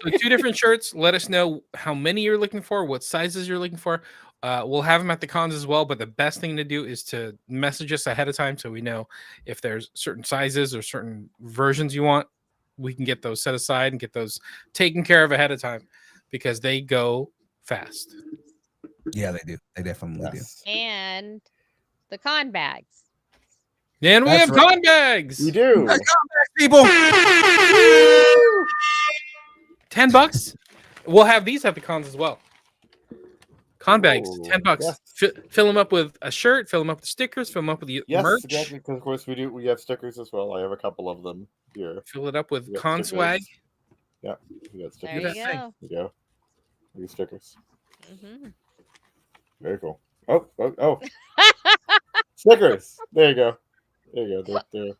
So two different shirts. Let us know how many you're looking for, what sizes you're looking for. We'll have them at the cons as well, but the best thing to do is to message us ahead of time so we know if there's certain sizes or certain versions you want. We can get those set aside and get those taken care of ahead of time because they go fast. Yeah, they do. They definitely Yes. And the con bags. And we That's have right. con bags. We do. do. People. $10. We'll have these at the cons as well. Con bags, Ooh, $10. yes. Fill them up with a shirt, fill them up with stickers, fill them up with the Yes, merch. exactly. Because of course we do. We have stickers as well. I have a couple of them here. Fill it up with We got con stickers. swag. Yeah, we got There stickers. you that thing. go. There you go. These stickers. Mm-hmm. Very cool. Oh. Stickers. There you go. There you go. There.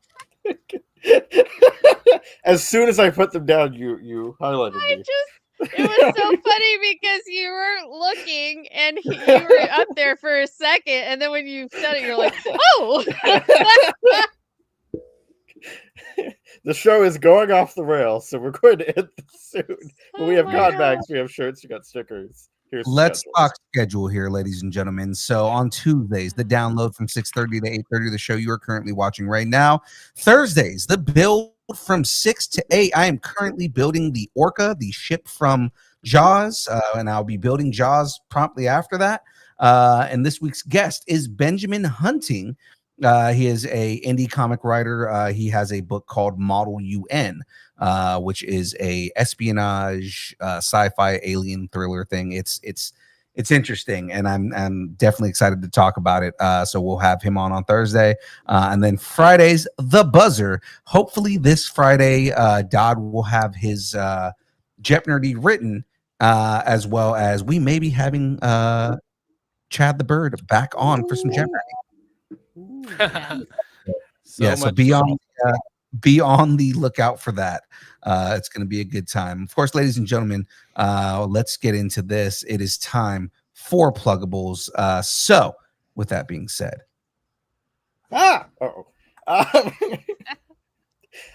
As soon as I put them down, you highlighted I me. just It was so funny because you weren't looking and you were up there for a second, and then when you said it, you're like, "Oh!" The show is going off the rails, so we're going to end this soon. But we have cotton bags, we have shirts, we got stickers. Here's Let's talk schedule here, ladies and gentlemen. So on Tuesdays, the download from 6:30 to 8:30, the show you are currently watching right now. Thursdays, the build from 6 to 8. I am currently building the Orca, the ship from Jaws, and I'll be building Jaws promptly after that. And this week's guest is Benjamin Hunting. He is a indie comic writer. He has a book called Model UN, which is a espionage, sci-fi alien thriller thing. It's interesting, and I'm definitely excited to talk about it. So we'll have him on Thursday, and then Fridays, the buzzer. Hopefully this Friday, Dodd will have his Jep Nerdy written, as well as we may be having Chad the Bird back on for some Jep Nerdy. So be on the lookout for that. It's going to be a good time. Of course, ladies and gentlemen, let's get into this. It is time for pluggables. So with that being said, I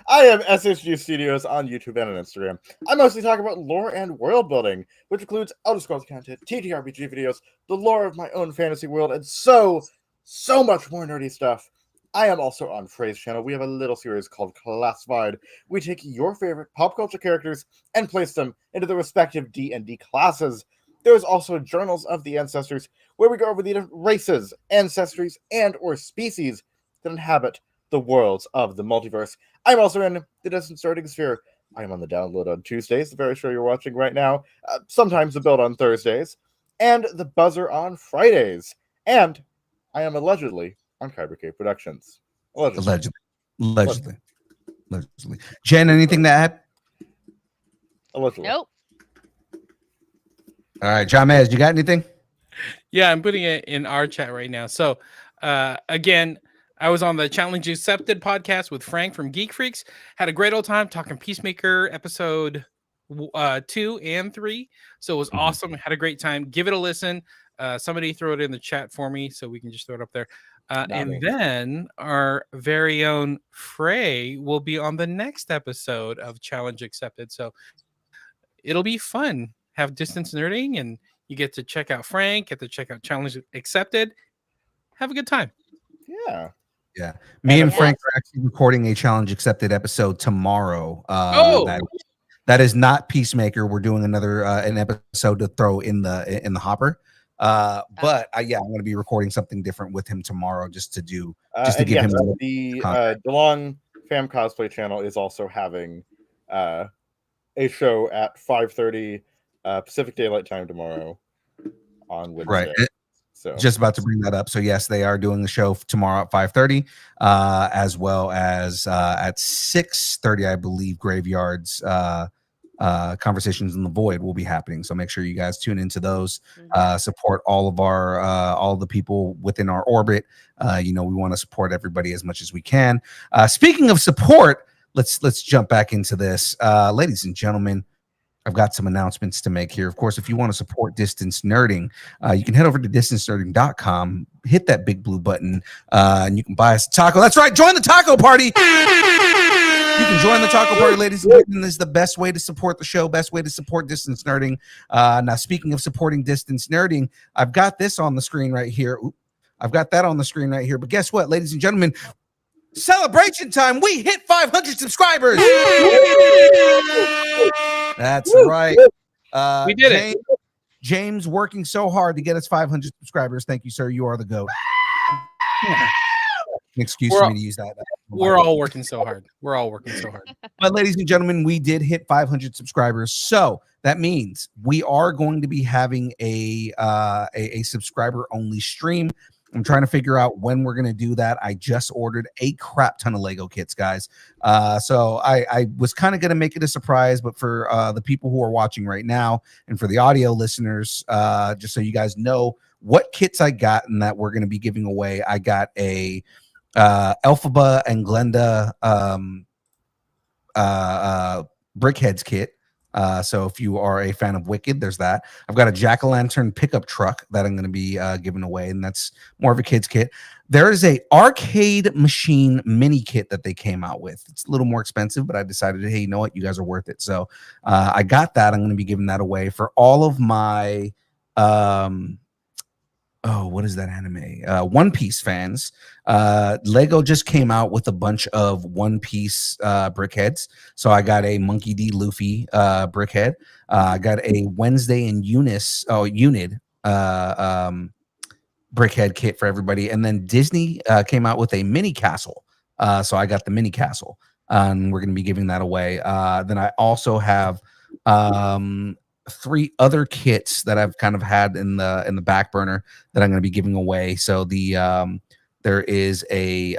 am SHG Studios on YouTube and on Instagram. I mostly talk about lore and world building, which includes Elder Scrolls content, TTRPG videos, the lore of my own fantasy world, and so much more nerdy stuff. I am also on Frey's channel. We have a little series called Classified. We take your favorite pop culture characters and place them into the respective D&D classes. There's also Journals of the Ancestors, where we go over the different races, ancestries, and or species that inhabit the worlds of the multiverse. I'm also in the Distant Starting Sphere. I am on the download on Tuesdays, the very show you're watching right now. Sometimes the build on Thursdays. And the buzzer on Fridays. And I am allegedly on Kyber K Productions. Allegedly. Jen, anything to add? Allegedly. Nope. All right, John Mez, you got anything? Yeah, I'm putting it in our chat right now. So, again, I was on the Challenge Accepted podcast with Frank from Geek Freaks. Had a great old time talking Peacemaker episode 2 and 3. So it was awesome. Had a great time. Give it a listen. Somebody throw it in the chat for me so we can just throw it up there. And then our very own Frey will be on the next episode of Challenge Accepted. So it'll be fun. Have distance nerding, and you get to check out Frank, get to check out Challenge Accepted. Have a good time. Yeah. Me and Frank are actually recording a Challenge Accepted episode tomorrow. That is not Peacemaker. We're doing another an episode to throw in the hopper. But I'm going to be recording something different with him tomorrow, just to give him the DeLong Fam Cosplay channel is also having a show at 5:30 Pacific Daylight Time tomorrow on Wednesday. Right. So just about to bring that up. So yes, they are doing the show tomorrow at 5:30, as well as at 6:30, I believe, Graveyards Conversations in the Void will be happening. So make sure you guys tune into those. Support all of our all the people within our orbit. We want to support everybody as much as we can. Speaking of support, let's jump back into this, ladies and gentlemen. I've got some announcements to make here. Of course, if you want to support Distance Nerding, you can head over to distancenerding.com, hit that big blue button, and you can buy us a taco. That's right, join the taco party. You can join the taco party, ladies and gentlemen. This is the best way to support the show, best way to support Distance Nerding. Now, speaking of supporting Distance Nerding, I've got this on the screen right here. I've got that on the screen right here. But guess what, ladies and gentlemen? Celebration time. We hit 500 subscribers. That's right. We did it. James working so hard to get us 500 subscribers. Thank you, sir. You are the GOAT. An excuse for me to use that. We're all working so hard. But ladies and gentlemen, we did hit 500 subscribers. So that means we are going to be having a subscriber only stream. I'm trying to figure out when we're going to do that. I just ordered a crap ton of Lego kits, guys. So I was kind of going to make it a surprise, but for the people who are watching right now and for the audio listeners, just so you guys know what kits I got and that we're going to be giving away. I got a Elphaba and Glenda Brickheads kit. So if you are a fan of Wicked, there's that. I've got a jack-o'-lantern pickup truck that I'm going to be giving away, and that's more of a kid's kit. There is a arcade machine mini kit that they came out with. It's a little more expensive, but I decided, hey, you know what? You guys are worth it. So I got that. I'm going to be giving that away for all of my what is that anime? One Piece fans. Lego just came out with a bunch of One Piece brickheads. So I got a Monkey D. Luffy brickhead. I got a Wednesday and Unid brickhead kit for everybody. And then Disney came out with a mini castle. So I got the mini castle. And we're going to be giving that away. Then I also have 3 other kits that I've kind of had in the back burner that I'm going to be giving away. So there is a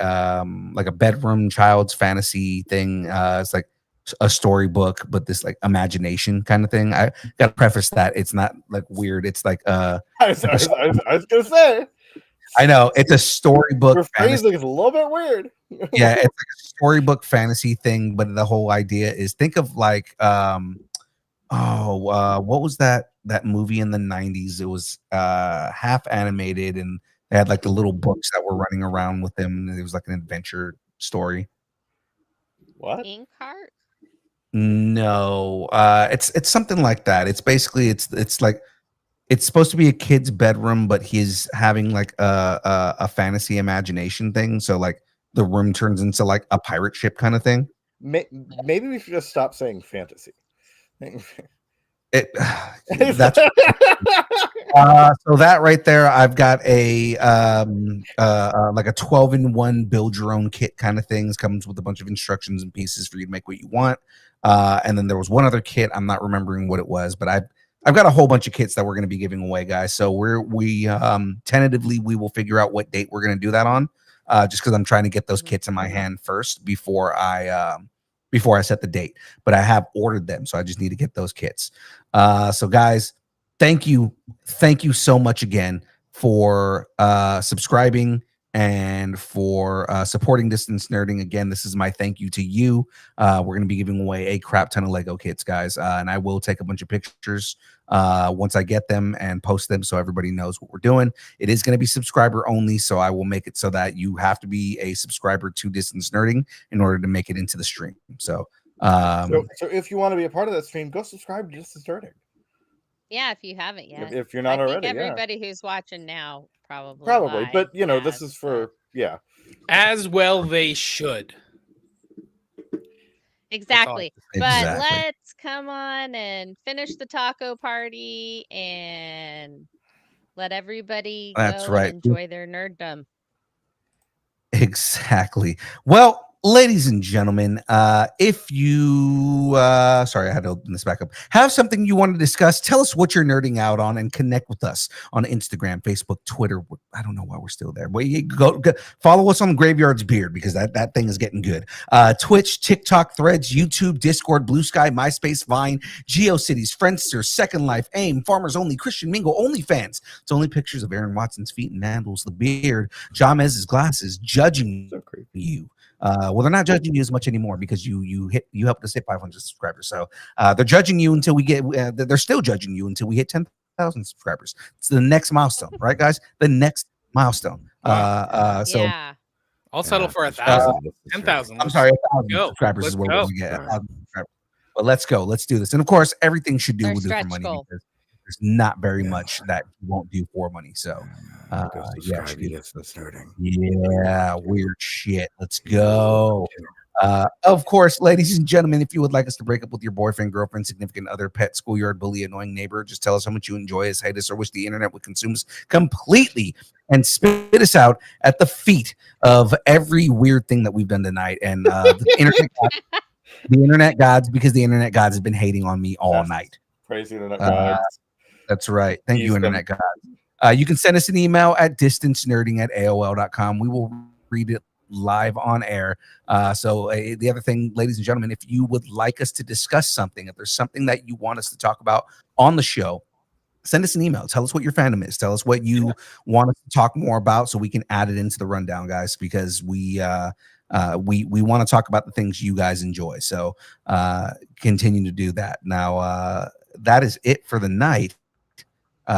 like a bedroom child's fantasy thing. It's like a storybook, but this like imagination kind of thing. I got to preface that it's not like weird. It's like I was gonna say. I know it's a storybook. Your phrasing is a little bit weird. Yeah, it's like a storybook fantasy thing, but the whole idea is think of like what was that movie in the 90s? It was half animated, and they had like the little books that were running around with them, and it was like an adventure story. What? Inkheart? No, it's something like that. It's basically it's like it's supposed to be a kid's bedroom, but he's having like a fantasy imagination thing. So like the room turns into like a pirate ship kind of thing. Maybe we should just stop saying fantasy. That's so that right there, I've got a like a 12-in-1 build your own kit kind of things. Comes with a bunch of instructions and pieces for you to make what you want. And then there was one other kit, I'm not remembering what it was, but I've got a whole bunch of kits that we're going to be giving away, guys. So we tentatively we will figure out what date we're going to do that on. Just because I'm trying to get those kits in my hand first before I set the date, but I have ordered them, so I just need to get those kits. So guys, thank you so much again for subscribing and for supporting Distance Nerding. Again, this is my thank you to you. We're going to be giving away a crap ton of Lego kits, guys, and I will take a bunch of pictures once I get them and post them so everybody knows what we're doing. It is going to be subscriber only, so I will make it so that you have to be a subscriber to Distance Nerding in order to make it into the stream. So if you want to be a part of that stream, go subscribe to Distance Nerding. Yeah, if you haven't yet. If you're not already, everybody who's watching now probably. Live, but this is for as well they should. Exactly. But Exactly. let's come on and finish the taco party and let everybody go and enjoy their nerddom. Exactly. Well, ladies and gentlemen, if you sorry, I had to open this back up. Have something you want to discuss, tell us what you're nerding out on and connect with us on Instagram, Facebook, Twitter. I don't know why we're still there. Well, you go follow us on Graveyard's Beard because that thing is getting good. Twitch, TikTok, Threads, YouTube, Discord, Blue Sky, MySpace, Vine, GeoCities, Friendster, Second Life, AIM, Farmers Only, Christian Mingle, OnlyFans. It's only pictures of Aaron Watson's feet and Mandels the beard, Jamez's glasses, judging you. Well, they're not judging you as much anymore because you helped us hit 500 subscribers. So they're judging you until we get. They're still judging you until we hit 10,000 subscribers. It's the next milestone, right, guys? The next milestone. So yeah. I'll settle for 1,000, 10,000. I'm sorry, 1,000 subscribers is where we're going to get. But let's go. Let's do this. And of course, everything should do with for money because there's not very much that you won't do for money. So. Weird shit. Let's go. Of course, ladies and gentlemen, if you would like us to break up with your boyfriend, girlfriend, significant other, pet, schoolyard bully, annoying neighbor, just tell us how much you enjoy us, hate us, or wish the internet would consume us completely and spit us out at the feet of every weird thing that we've done tonight. And the internet gods, because the internet gods have been hating on me all night. Praise the internet gods. That's right. Thank you, internet gods. You can send us an email at distancenerding@aol.com. We will read it live on air. So the other thing, ladies and gentlemen, if you would like us to discuss something, if there's something that you want us to talk about on the show, send us an email. Tell us what your fandom is. Tell us what you want us to talk more about so we can add it into the rundown, guys, because we we want to talk about the things you guys enjoy. So continue to do that. Now, that is it for the night.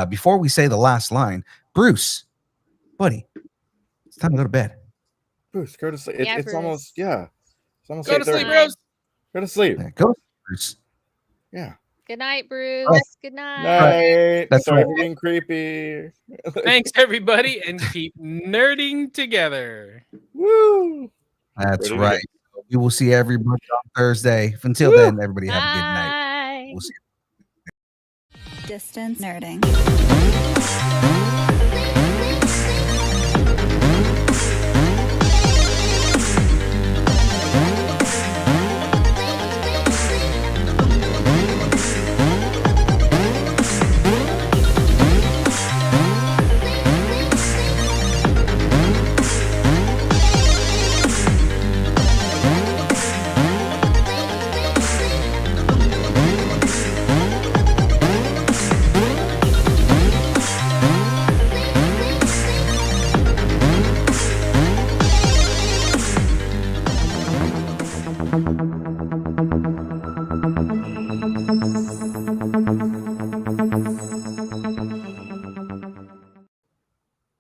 Before we say the last line, Bruce, buddy, it's time to go to bed. Bruce, go to sleep. Yeah, It's Bruce. almost, It's almost Go to sleep, 8:30. Bruce. Go to sleep. Yeah, go, Bruce. Yeah. Good night, Bruce. Right. Good night. Night. That's Sorry right. for being creepy. Thanks, everybody, and keep nerding together. Woo. That's Ready to right. We will see everybody on Thursday. Until Woo. then, everybody have a good night. Bye. We'll see you. Distance nerding. Thank you.